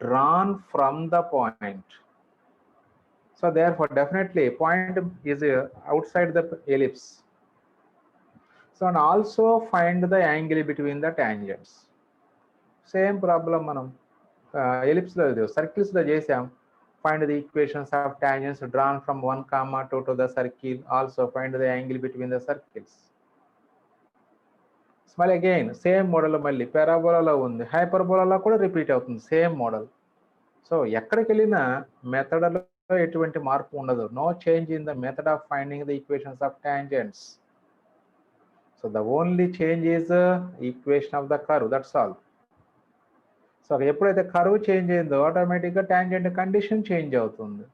drawn from the point. So therefore definitely point is outside the ellipse. So and also find the angle between the tangents. Same problem మనం ఎలిప్స్లో సర్కిల్స్లో చేసాం. Find the equations of tangents drawn from 1, 2 to the circle. Also find the angle between the circles. మళ్ళీ again same model మళ్ళీ పారాబోలాలో ఉంది, హైపర్బోలాలో కూడా repeat అవుతుంది same model. So ఎక్కడికి వెళ్ళినా మెథడ్లో ఎటువంటి మార్పు ఉండదు. No change in the method of finding the equations of tangents. So the only change is equation of the curve, that's all. So ఎప్పుడైతే కర్వ్ చేంజ్ అయిందో ఆటోమేటిక్గా టాంజెంట్ కండిషన్ చేంజ్ అవుతుంది.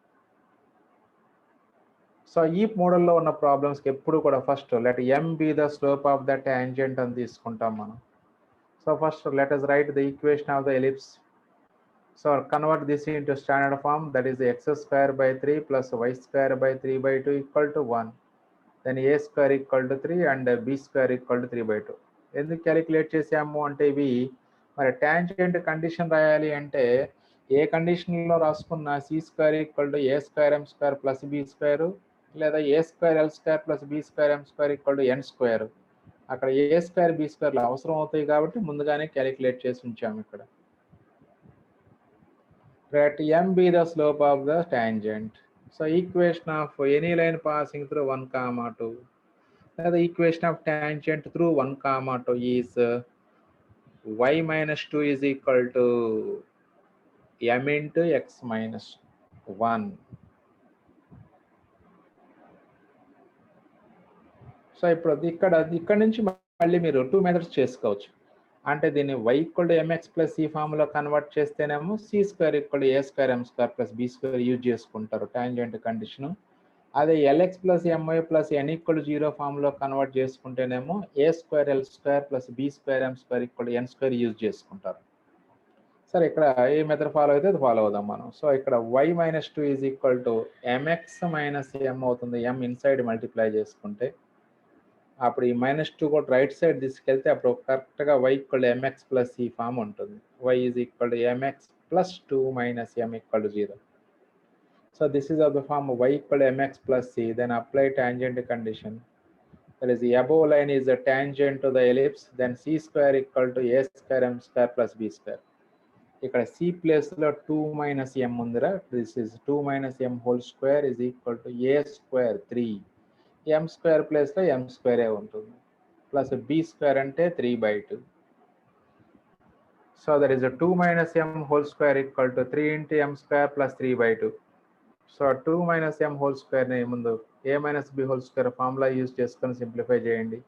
సో ఈ మోడల్లో ఉన్న ప్రాబ్లమ్స్కి ఎప్పుడు కూడా first let m be the slope of the tangent అని తీసుకుంటాం మనం. So first let us write the equation of the ellipse. So convert this into standard form, that is x square by 3 plus y square by 3/2 equal to 1. Then a square equal to 3 and b square equal to 3/2. ఎందుకు calculate చేసాము అంటే ఇవి మరి tangent condition రాయాలి అంటే ఏ కండిషన్లో రాసుకున్న c square equal to a square m square plus b square లేదా a square l square plus b square m square equal to n square. అక్కడ ఏ స్క్వేర్ బి స్క్వేర్లు అవసరం అవుతాయి కాబట్టి ముందుగానే క్యాలిక్యులేట్ చేసి ఉంచాము ఇక్కడ. Let m be the slope of the tangent. So equation of any line passing through 1, 2. Now the equation of tangent through 1, 2 is y minus 2 is equal to m into x minus 1. So ఇప్పుడు ఇక్కడ నుంచి మళ్ళీ మీరు 2 methods చేసుకోవచ్చు. అంటే దీన్ని y equal to mx plus ఈ formula convert చేస్తేనేమో c square equal to a square m square plus b square use చేసుకుంటారు టాంజెంట్ కండిషను. అదే l x plus m y plus n equal to 0 formula convert చేసుకుంటేనేమో a square l square plus b square m square equal to n square use చేసుకుంటారు. సరే ఇక్కడ ఏ method follow అయితే అది follow అవుదాం మనం. సో ఇక్కడ y minus 2 is equal to mx minus m అవుతుంది. m ఇన్సైడ్ మల్టిప్లై చేసుకుంటే అప్పుడు ఈ -2 కూడా రైట్ సైడ్ తీసుకెళ్తే అప్పుడు కరెక్ట్గా y ఈక్వల్ mx ప్లస్ ఈ ఫామ్ ఉంటుంది. y is equal to mx plus 2 minus m equal to 0. So this is of the form y equal mx plus c. Then apply tangent condition. That is the above line is the tangent to the ellipse. Then c square equal to a square m square plus b square. ఇక్కడ c ప్లేస్లో 2 minus m ఉందిరా. This is 2 minus m whole square is equal to a square 3. m స్క్వేర్ ప్లేస్లో m స్క్వేరే ఉంటుంది plus b square అంటే 3/2. So that is 2 minus m whole square equal to 3 into m square plus 3/2. So 2 minus m whole స్క్వేర్ని ముందు a minus b whole square formula use చేసుకొని simplify చేయండి.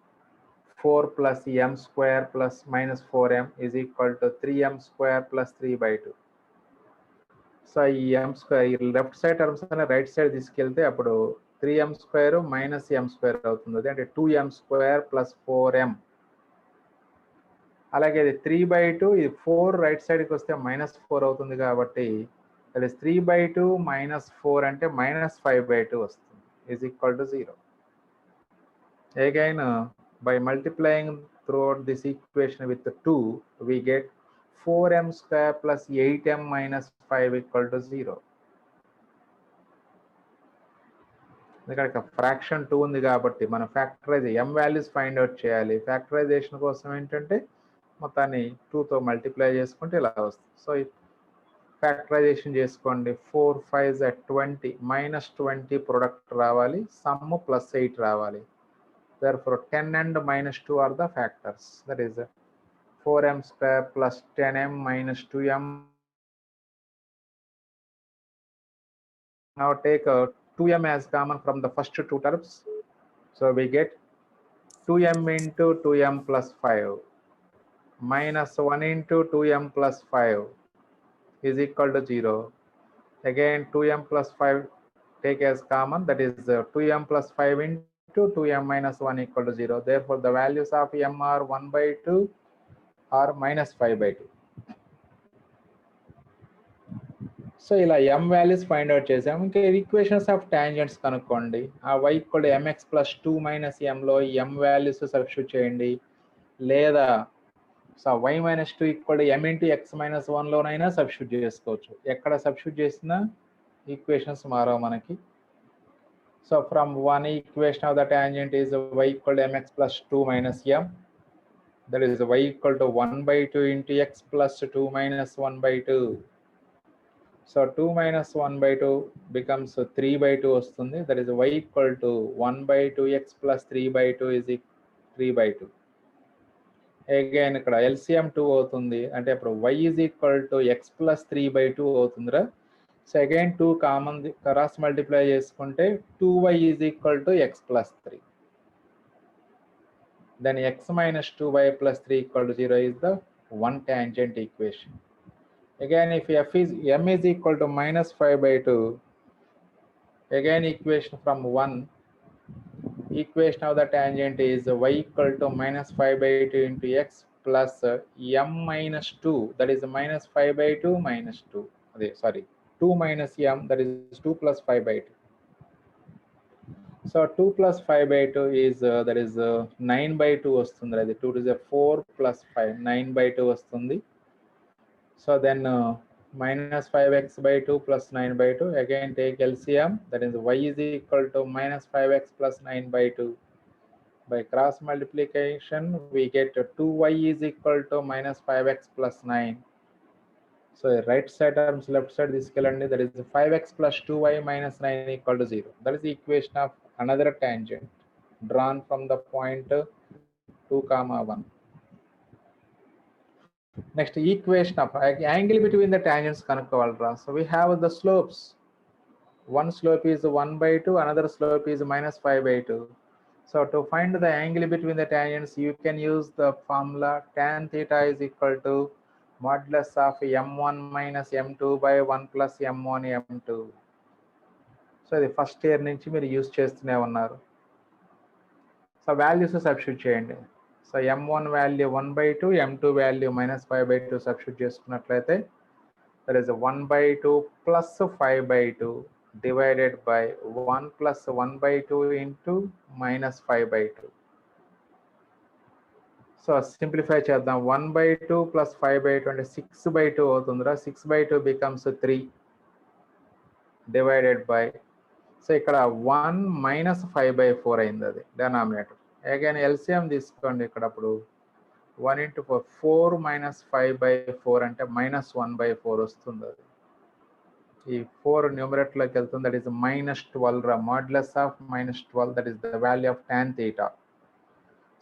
4 plus m square plus minus 4m is equal to 3m square plus 3/2. So ఈ m square ఈ left side terms అనే right side తీసుకెళ్తే అప్పుడు 3m square minus m square అవుతుంది. అంటే 2m square plus 4m. అలాగే ఇది 3/2 ఇది 4 రైట్ సైడ్కి వస్తే -4 అవుతుంది కాబట్టి దట్ ఈస్ 3/2 మైనస్ 4 అంటే -5/2 వస్తుంది is equal to 0. Again by multiplying throughout this equation with 2 we get 4m square plus 8m minus 5 equal to 0. ఇక్కడ ఫ్రాక్షన్ 2 ఉంది కాబట్టి మనం factorise m values find out చేయాలి. ఫ్యాక్టరైజేషన్ కోసం ఏంటంటే మొత్తాన్ని 2తో మల్టిప్లై చేసుకుంటే ఇలా వస్తుంది. సో ఫ్యాక్టరైజేషన్ చేసుకోండి. 4 5 20 -20 ప్రొడక్ట్ రావాలి. సమ్ ప్లస్ 8 రావాలి. therefore 10 and -2 are the factors. that is 4m square plus 10m minus 2m. Now take 2m as common from the first two terms. So we get 2m into 2m plus 5 minus 1 into 2m plus 5 is equal to 0. Again 2m plus 5 take as common, that is 2m plus 5 into 2m minus 1 equal to 0. Therefore the values of m are 1/2 or -5/2. So ఇలా m values find out చేసాము. ఇంకా equations of tangents కనుక్కోండి. ఆ y equal mx plus 2 minus mలో m values substitute చేయండి. లేదా so y minus 2 equal m into x minus 1లోనైనా substitute చేసుకోవచ్చు. ఎక్కడ సబ్స్టిట్యూట్ చేసినా ఈక్వేషన్స్ మారవు మనకి. So from one equation of the tangent is y equal mx plus 2 minus m. That is y equal to 1/2 into x plus 2 minus 1/2. So 2 minus 1/2 becomes 3/2 వస్తుంది. That is y equal to 1/2x plus 3/2 is 3/2. Again ఇక్కడ LCM 2 అవుతుంది. అంటే అప్పుడు y is equal to x plus 3/2 అవుతుందిరా. So again 2 common cross multiply చేసుకుంటే 2y is equal to x plus 3. Then x minus 2y plus 3 equal to 0 is the one tangent equation. Again if m is equal to -5/2, again equation from 1, equation of the tangent is y equal to -5/2 into x plus m minus 2, that is -5/2 minus 2, sorry 2 minus m, that is 2 plus 5/2. So 2 plus 5 by 2 is that is 9 by 2 వస్తుంది. అది 2 is a 4 plus 5 9 by 2 వస్తుంది. So then minus 5x by 2 plus 9 by 2, again take LCM, that is y is equal to minus 5x plus 9 by 2. By cross multiplication we get 2y is equal to minus 5x plus 9. So right side terms left side this calendar, that is 5x plus 2y minus 9 equal to 0. That is the equation of another tangent drawn from the point 2 comma 1. Next equation of angle between the tangents kanukovalra. So we have the slopes. One slope is 1 by 2, another slope is minus 5 by 2. So to find the angle between the tangents, you can use the formula tan theta is equal to modulus of m1 minus m2 by 1 plus m1 m2. So the first year నుంచి మీరు use చేస్తూనే ఉన్నారు. So values substitute చేయండి. So m1 value 1 by 2, m2 value minus 5 by 2 substitute చేసుకున్నట్లయితే there is a 1 by 2 plus 5 by 2 divided by 1 plus 1 by 2 into minus 5 by 2. So simplify చేద్దాం. 1 by 2 plus 5 by 2 అంటే 6 by 2 అవుతుందిరా. 6 by 2 becomes 3 divided by, so ఇక్కడ 1 minus 5 by 4 అయింది అది denominator. Again LCM తీసుకోండి. ఇక్కడ అప్పుడు 1 into 4 minus 5 by 4 అంటే minus 1 by 4 వస్తుంది. అది ఈ 4 న్యూమరేటర్లోకి వెళ్తుంది. దట్ ఈస్ minus 12 రా. modulus of minus 12, that is the value of tan theta.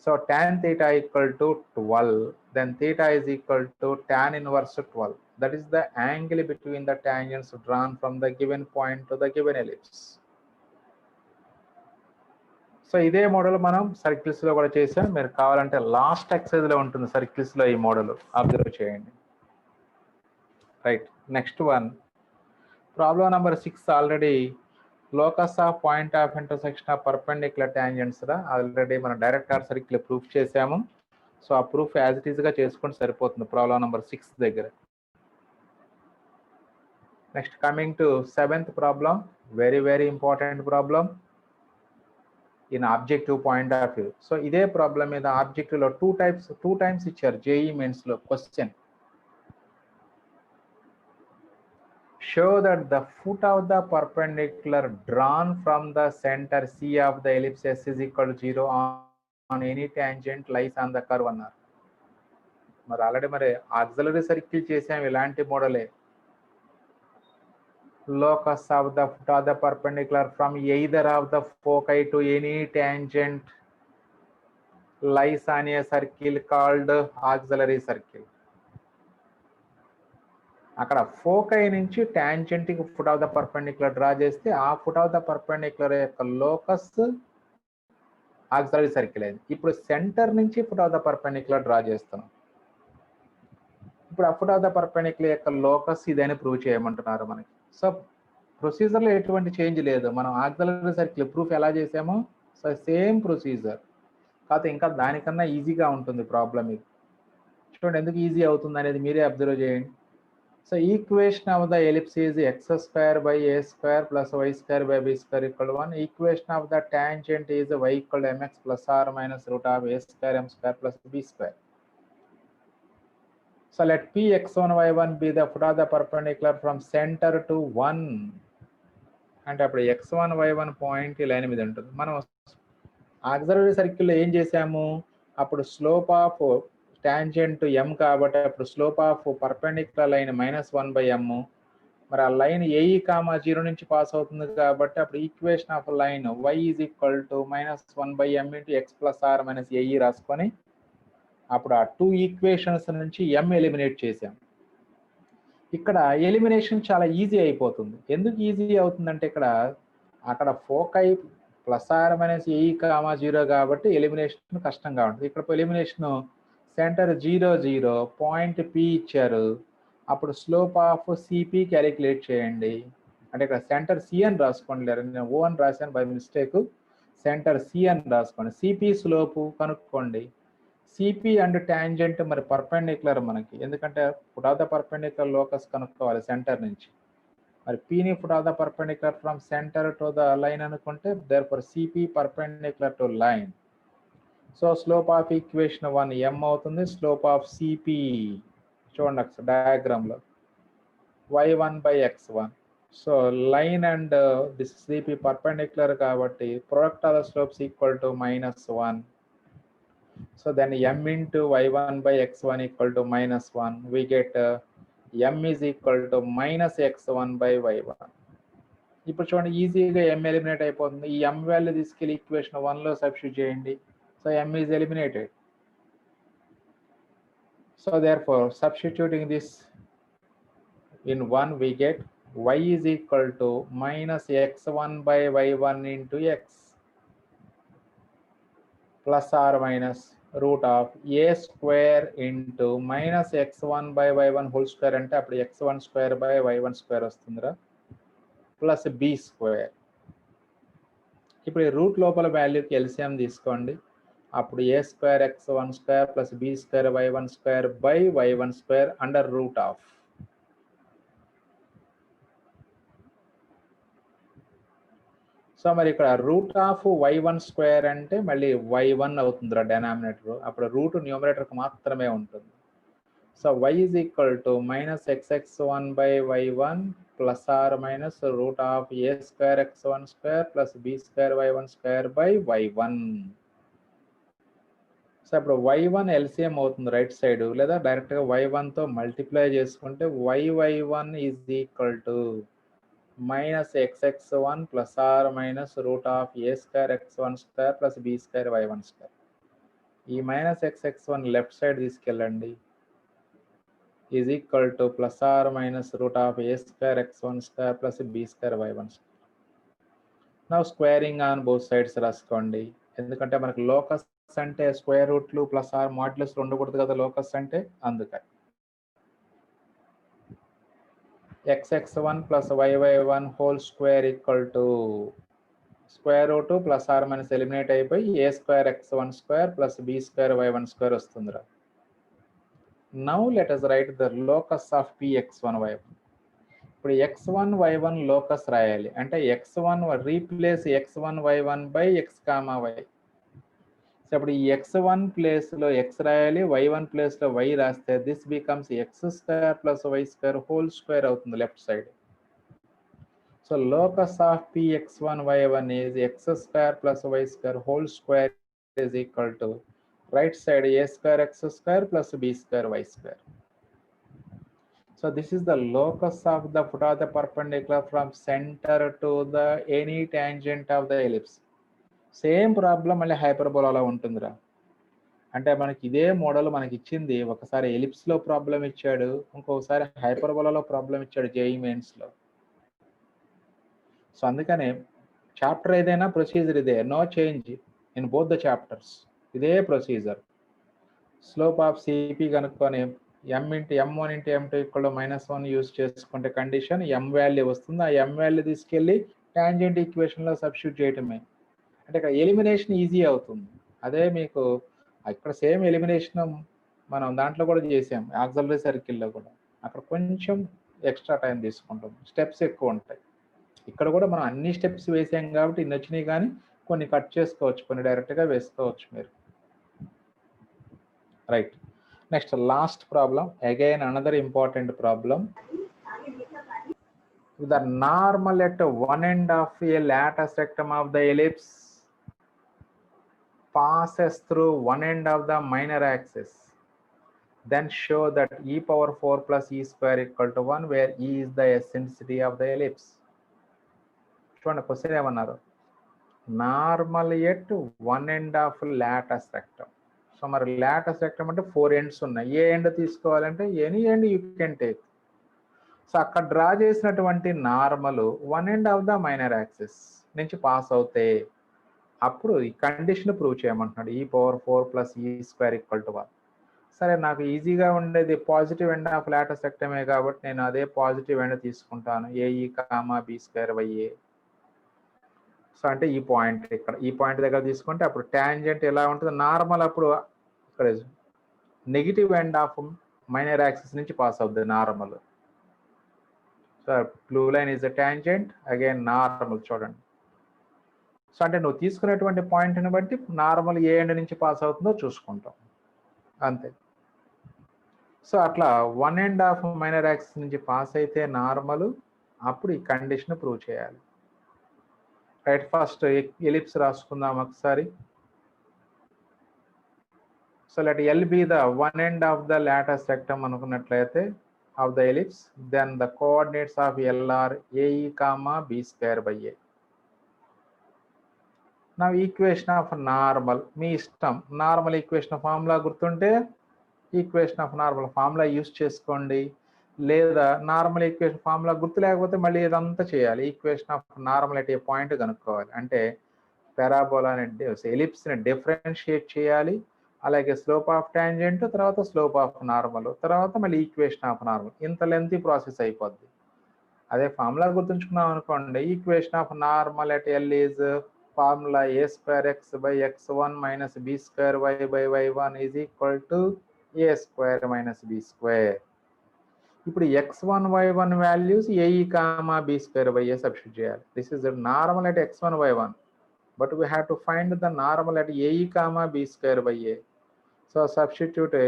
So tan theta equal to 12, then theta is equal to tan inverse 12. That is the angle between the tangents drawn from the given point to the given ellipse. So ఇదే model మనం circles లో కూడా చేసాం. మీరు కావాలంటే last exercise లో ఉంటుంది circles లో ఈ మోడల్, అబ్జర్వ్ చేయండి. Right, next one problem number 6. Already locus of point of intersection of perpendicular tangents రా ఆల్రెడీ మనం డైరెక్ట్ ఆర్ సర్కిల్ ప్రూఫ్ చేసాము. సో ఆ ప్రూఫ్ యాజ్ ఇట్ ఈస్ గా చేసుకుంటే సరిపోతుంది ప్రాబ్లం నెంబర్ 6 దగ్గర. Next coming to 7th problem, very very important problem in objective point of view. So ఇదే problem మీద ఆబ్జెక్టివ్ లో టూ టైమ్స్ ఇచ్చారు జేఈ మెయిన్స్ లో question. Show that the foot of the perpendicular drawn from the centre C of the ellipse S is equal to 0 on any tangent lies on the curve అన్నారు. మరి already మరి auxiliary circle చేసాం, ఇలాంటి మోడలే. Locus of the foot of the perpendicular from either of the foci to any tangent lies on a circle called auxiliary circle. అక్కడ foci నుంచి tangent కి foot of the perpendicular draw చేస్తే ఆ foot of the perpendicular యొక్క locus auxiliary circle అయింది. ఇప్పుడు centre నుంచి foot of the perpendicular draw చేస్తున్నాం. ఇప్పుడు ఆ ఫుట్ ఆఫ్ ద పర్పెండిక్యులర్ యొక్క లోకస్ ఇదని ప్రూవ్ చేయమంటున్నారు మనకి. సో ప్రొసీజర్లో ఎటువంటి చేంజ్ లేదు. మనం ఆక్సిలరీ సర్కిల్ ప్రూఫ్ ఎలా చేసామో సో సేమ్ ప్రొసీజర్, కాకపోతే ఇంకా దానికన్నా ఈజీగా ఉంటుంది ప్రాబ్లం. ఇది చూడండి ఎందుకు ఈజీ అవుతుంది అనేది మీరే అబ్జర్వ్ చేయండి. So equation of the ellipse is x² by a² plus y² by b² equal to 1. Equation of the tangent is y equal to mx plus r minus root of a² m² plus b². So let p x1 y1 be the foot of the perpendicular from center to 1. అంటే అప్పుడు x1 y1 point ఈ line మీద ఉంటుంది. మనం auxiliary సర్కిల్లో ఏం చేసాము, అప్పుడు స్లోప్ ఆఫ్ టాంజెంట్ m కాబట్టి అప్పుడు slope of perpendicular line -1/m. మరి ఆ లైన్ AE, 0 నుంచి పాస్ అవుతుంది కాబట్టి అప్పుడు equation of line y is equal to -1/m into x plus r minus AE రాసుకొని అప్పుడు ఆ 2 ఈక్వేషన్స్ నుంచి m ఎలిమినేట్ చేసాం. ఇక్కడ ఎలిమినేషన్ చాలా ఈజీ అయిపోతుంది. ఎందుకు ఈజీ అవుతుందంటే అక్కడ ఫోకై +r - AE, 0 కాబట్టి ఎలిమినేషన్ కష్టంగా ఉంటుంది. ఇక్కడ ఎలిమినేషన్ సెంటర్ 0 0 పాయింట్ P ఇచ్చారు, అప్పుడు స్లోప్ ఆఫ్ సిపి క్యాలిక్యులేట్ చేయండి. అంటే ఇక్కడ సెంటర్ సి అని రాసుకోండి, లేదా నేను O అని రాశాను బై మిస్టేక్. సెంటర్ సి అని రాసుకోండి, సిపి స్లోపు కనుక్కోండి. సిపి అండ్ టాంజెంట్ మరి పర్పెండిక్యులర్ మనకి, ఎందుకంటే foot of the perpendicular locus కనుక్కోవాలి సెంటర్ నుంచి. మరి పీని foot of the perpendicular from centre to the line అనుకుంటే therefore CP perpendicular to line. So slope of equation 1 m అవుతుంది. స్లోప్ ఆఫ్ సిపి చూడండి అక్కడ డయాగ్రామ్ లో y1 by x1. So line and this CP perpendicular కాబట్టి product of the slopes equal to -1. So then m into y1 by x1 equal to -1. We get m is equal to -x1 by y1. ఇప్పుడు చూడండి ఈజీగా m eliminate అయిపోతుంది. ఈ m value తీసుకెళ్ళి equation 1 లో substitute చేయండి. So m is eliminated. So therefore substituting this in 1 we get y is equal to -x1 by y1 into x plus or minus root of a square into -x1 by y1 whole square అంటే అప్పుడు x1 square by y1 square వస్తుందిరా plus b square. ఇప్పుడు route లోపల వాల్యూకి LCM తీసుకోండి. అప్పుడు a square x1 square plus b square y1 square by y1 square under root of. So మరి ఇక్కడ root of y1 square అంటే మళ్ళీ y1 అవుతుందిరా డెనామినేటర్. అప్పుడు రూట్ న్యూమరేటర్కి మాత్రమే ఉంటుంది. So y is equal to -xx1 by y1 plus or minus root of a square x1 square plus b square y1 square by y1. So ఇప్పుడు y1 LCM అవుతుంది right side, లేదా డైరెక్ట్గా y1తో multiply చేసుకుంటే y1 is equal to -xx1 plus or minus root of a square x1 square plus b square y1 square. ఈ -xx1 left side తీసుకెళ్ళండి is equal to plus or minus root of a square x1 square plus b square y1 square. Now squaring on both sides రాసుకోండి. ఎందుకంటే మనకు locus అంటే square రూట్లు plus are modulus ఉండకూడదు కదా locus అంటే, అందుకని xx1 plus yy1 whole square equal to square root plus or minus eliminate అయిపోయి a square x1 square plus b square y1 square వస్తుందిరా. Now let us write the locus of px1 y1. ఇప్పుడు x1 y1 locus రాయాలి అంటే x1 replace x1 y1 by x, y. So ఇప్పుడు ఈ x1 place లో x రాయాలి, y1 place లో y రాస్తే this becomes x² plus y square whole square అవుతుంది left side. So locus of px1 y1 is x² plus y square whole square is equal to right side a square x square plus b square y square. So this is the locus of the foot of the perpendicular from center to the any tangent of the ellipse. Same problem మళ్ళీ హైపర్బోలాలో ఉంటుందిరా. అంటే మనకి ఇదే model మనకి ఇచ్చింది, ఒకసారి ellipse లో problem ఇచ్చాడు, ఇంకొకసారి హైపర్బోలాలో ప్రాబ్లం ఇచ్చాడు జేఈఈ మెయిన్స్ లో. సో అందుకనే చాప్టర్ ఏదైనా ప్రొసీజర్ ఇదే, no change in both the chapters, ఇదే ప్రొసీజర్. స్లోప్ ఆఫ్ సిపి కనుక్కొని m into m1 into m2 equal to -1 use చేసుకుంటే కండిషన్ m వాల్యూ వస్తుంది. ఆ m వాల్యూ తీసుకెళ్ళి టాంజెంట్ ఈక్వేషన్ లో సబ్స్టిట్యూట్ చేయటమే. అంటే ఇక్కడ ఎలిమినేషన్ ఈజీ అవుతుంది. అదే మీకు ఇక్కడ సేమ్ ఎలిమినేషన్ మనం దాంట్లో కూడా చేసాం ఆక్సిలరీ సర్కిల్లో కూడా, అక్కడ కొంచెం ఎక్స్ట్రా టైం తీసుకుంటుంది, స్టెప్స్ ఎక్కువ ఉంటాయి. ఇక్కడ కూడా మనం అన్ని స్టెప్స్ వేసాం కాబట్టి ఇన్ని వచ్చినాయి, కానీ కొన్ని కట్ చేసుకోవచ్చు, కొన్ని డైరెక్ట్గా వేసుకోవచ్చు మీరు. Right, next last problem, again another important problem. The normal at one end of a lattice rectum of the ellipse passes through one end of the minor axis. Then show that e power 4 plus e square equal to 1, where e is the eccentricity of the ellipse. చూడండి question ఏమన్నారు, normal at one end of latus rectum. So మరి latus rectum అంటే 4 ends ఉన్నాయి, ఏ end తీసుకోవాలంటే any end you can take. So అక్కడ draw చేసినటువంటి normal one end of the minor axis నుంచి పాస్ అవుతే అప్పుడు ఈ కండిషన్ ప్రూవ్ చేయమంటున్నాడు, e power 4 plus e square equal to 1. సరే, నాకు ఈజీగా ఉండేది పాజిటివ్ ఎండ్ ఆఫ్ లాటస్ రెక్టమే కాబట్టి నేను అదే పాజిటివ్ ఎండ్ తీసుకుంటాను, a e comma b square by a. So అంటే ఈ పాయింట్, ఇక్కడ ఈ పాయింట్ దగ్గర తీసుకుంటే అప్పుడు టాంజెంట్ ఎలా ఉంటుంది, నార్మల్ అప్పుడు ఇక్కడ negative end of minor axis నుంచి పాస్ అవుతుంది normal. So blue line is a tangent, again normal చూడండి. సో అంటే నువ్వు తీసుకునేటువంటి పాయింట్ని బట్టి నార్మల్ ఏ ఎండ్ నుంచి పాస్ అవుతుందో చూసుకుంటాం అంతే. సో అట్లా 1.5 మైనర్ యాక్సిస్ నుంచి పాస్ అయితే నార్మల్, అప్పుడు ఈ కండిషన్ ప్రూవ్ చేయాలి. రైట్, ఫస్ట్ ఎలిప్స్ రాసుకుందాం ఒకసారి. So let L be the one end of the latus rectum అనుకున్నట్లయితే of the ellipse, then the coordinates of L are a e comma b square by a. నా equation of normal మీ ఇష్టం, normal equation formula గుర్తుంటే equation of normal formula use చేసుకోండి, లేదా normal equation formula గుర్తు లేకపోతే మళ్ళీ ఇదంతా చేయాలి. Equation of normal at a point కనుక్కోవాలి, అంటే పారాబోలా ఎలిప్స్ని డిఫరెన్షియేట్ చేయాలి, అలాగే స్లోప్ ఆఫ్ ట్యాంజెంట్, తర్వాత స్లోప్ ఆఫ్ నార్మల్, తర్వాత మళ్ళీ ఈక్వేషన్ ఆఫ్ నార్మల్. ఇంత లెంతీ ప్రాసెస్ అయిపోద్ది. అదే ఫార్ములా గుర్తుంచుకున్నాం అనుకోండి, equation of normal at L is formula a square x by x1 minus b square y by y1 is equal to a square minus b square. ఇప్పుడు x1 y1 values a e comma b square by a substitute చేయాలి. This is normal at x1 y1, but we have to find the normal at a e comma b square by a. So substitute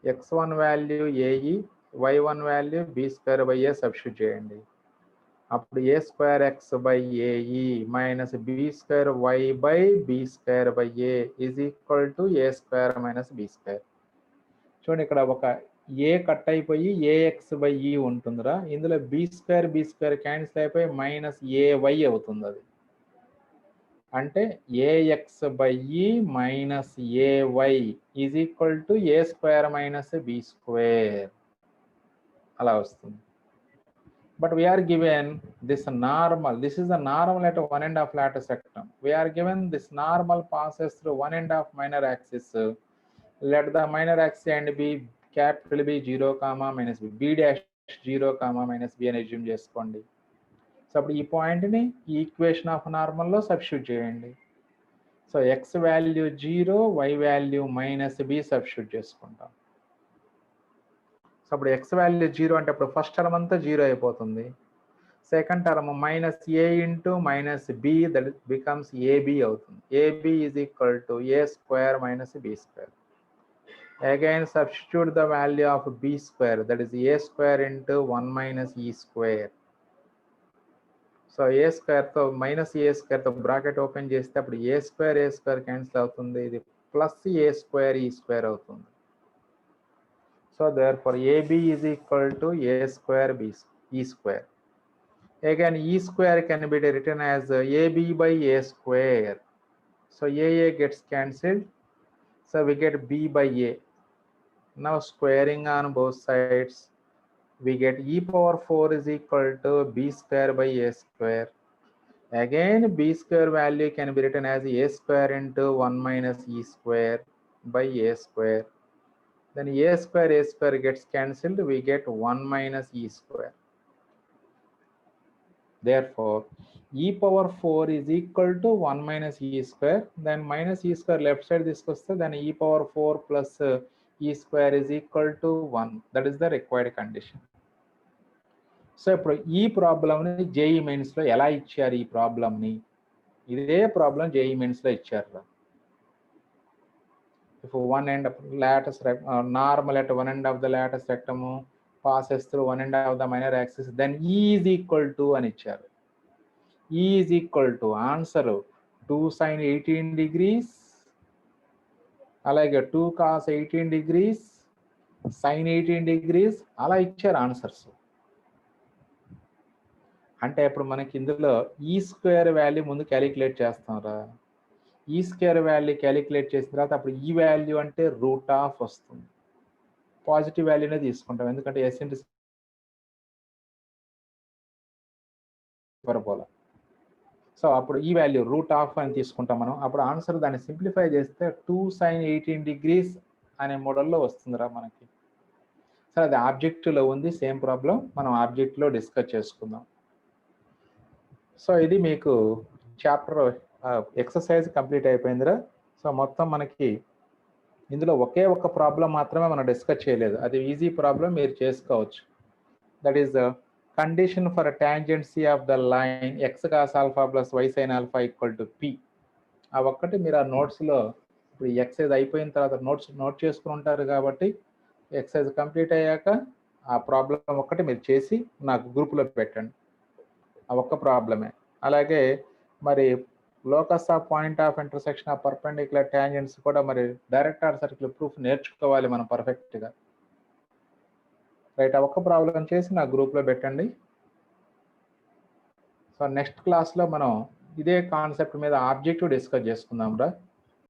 x1 value a e, y1 value b square by a substitute చేయండి. అప్పుడు a square x by a e minus b square y by b square by a is equal to a square minus b square. చూడండి ఇక్కడ ఒక a cut అయిపోయి a x by ఈ ఉంటుందిరా, ఇందులో b square cancel అయిపోయి మైనస్ ఏవై అవుతుంది. అది అంటే a x by e minus a y is equal to a square minus b square అలా వస్తుంది. But we are given this normal, this is the normal at 1.5 lattice rectum. We are given this normal passes through 1.5 minor axis. Let the minor axis end be capital B 0 comma minus b, b dash 0 comma minus b అని assume చేసుకోండి. So అప్పుడు ఈ పాయింట్ని ఈ equation of నార్మల్లో substitute చేయండి. So x value 0, y value minus b substitute చేసుకుంటాం. So అప్పుడు ఎక్స్ వాల్యూ 0 అంటే అప్పుడు ఫస్ట్ టర్మ్ అంతా 0 అయిపోతుంది, second term minus a into minus b that becomes a b అవుతుంది. A b is equal to a square minus b square. Again substitute the value of b square, that is a square into 1 minus ఈ square. So ఏ స్క్వేర్తో minus ఏ స్క్వేర్తో bracket open చేస్తే అప్పుడు a square cancel అవుతుంది, ఇది plus ఏ square ఈ square అవుతుంది. So therefore AB is equal to A square B E square. Again E square can be written as AB by A square. So AA gets cancelled. So we get B by A. Now squaring on both sides, we get E power 4 is equal to B square by A square. Again B square value can be written as A square into 1 minus E square by A square. Then a square gets cancelled, we get 1 minus e square. Therefore e power 4 is equal to 1 minus e square. Then minus e square left side this goes, then e power 4 plus e square is equal to 1. That is the required condition. So ఇప్పుడు ఈ ప్రాబ్లమ్ని JEE మెయిన్స్లో ఎలా ఇచ్చారు? ఈ ప్రాబ్లమ్ని ఇదే problem JEE మెయిన్స్లో ఇచ్చారు. If one end of lattice normal at one end of the lattice rectum passes through one end of the minor axis, then E is equal to అని ఇచ్చారు. E is equal to answer 2 sin 18 degrees, అలాగే 2 cos 18 degrees, sin 18 degrees అలా ఇచ్చారు answers. అంటే ఇప్పుడు మనకి ఇందులో ఈ స్క్వేర్ వాల్యూ ముందు క్యాలిక్యులేట్ చేస్తాం రా. ఈ స్క్వేర్ వాల్యూ క్యాలిక్యులేట్ చేసిన తర్వాత అప్పుడు ఈ వాల్యూ అంటే రూట్ ఆఫ్ వస్తుంది. పాజిటివ్ వాల్యూనే తీసుకుంటాం, ఎందుకంటే ఎస్ ఇంటూ పరబోలా. సో అప్పుడు ఈ వాల్యూ రూట్ ఆఫ్ అని తీసుకుంటాం మనం. అప్పుడు ఆన్సర్ దాన్ని సింప్లిఫై చేస్తే 2 sin 18 degrees అనే మోడల్లో వస్తుందిరా మనకి. సరే అది ఆబ్జెక్టివ్లో ఉంది, సేమ్ ప్రాబ్లం మనం ఆబ్జెక్ట్లో డిస్కస్ చేసుకుందాం. సో ఇది మీకు చాప్టర్ ఎక్సర్సైజ్ కంప్లీట్ అయిపోయిందిరా. సో మొత్తం మనకి ఇందులో ఒకే ఒక ప్రాబ్లం మాత్రమే మనం డిస్కస్ చేయలేదు, అది ఈజీ ప్రాబ్లం, మీరు చేసుకోవచ్చు. That is condition for tangency of the line X cos alpha plus y sin alpha equal to P. ఆ ఒక్కటి మీరు ఆ నోట్స్లో ఇప్పుడు ఎక్సైజ్ అయిపోయిన తర్వాత నోట్ చేసుకుని ఉంటారు కాబట్టి ఎక్సైజ్ కంప్లీట్ అయ్యాక ఆ ప్రాబ్లం ఒక్కటి మీరు చేసి నాకు గ్రూప్లో పెట్టండి. ఆ ఒక్క ప్రాబ్లమే. అలాగే మరి locus of point of intersection of perpendicular tangents కూడా మరి డైరెక్టర్ సర్కిల్ ప్రూఫ్ నేర్చుకోవాలి మనం పర్ఫెక్ట్గా. రైట్, ఆ ఒక్క ప్రాబ్లం చేసి నా గ్రూప్లో పెట్టండి. సో నెక్స్ట్ క్లాస్లో మనం ఇదే కాన్సెప్ట్ మీద ఆబ్జెక్టివ్ డిస్కస్ చేసుకుందాం రా.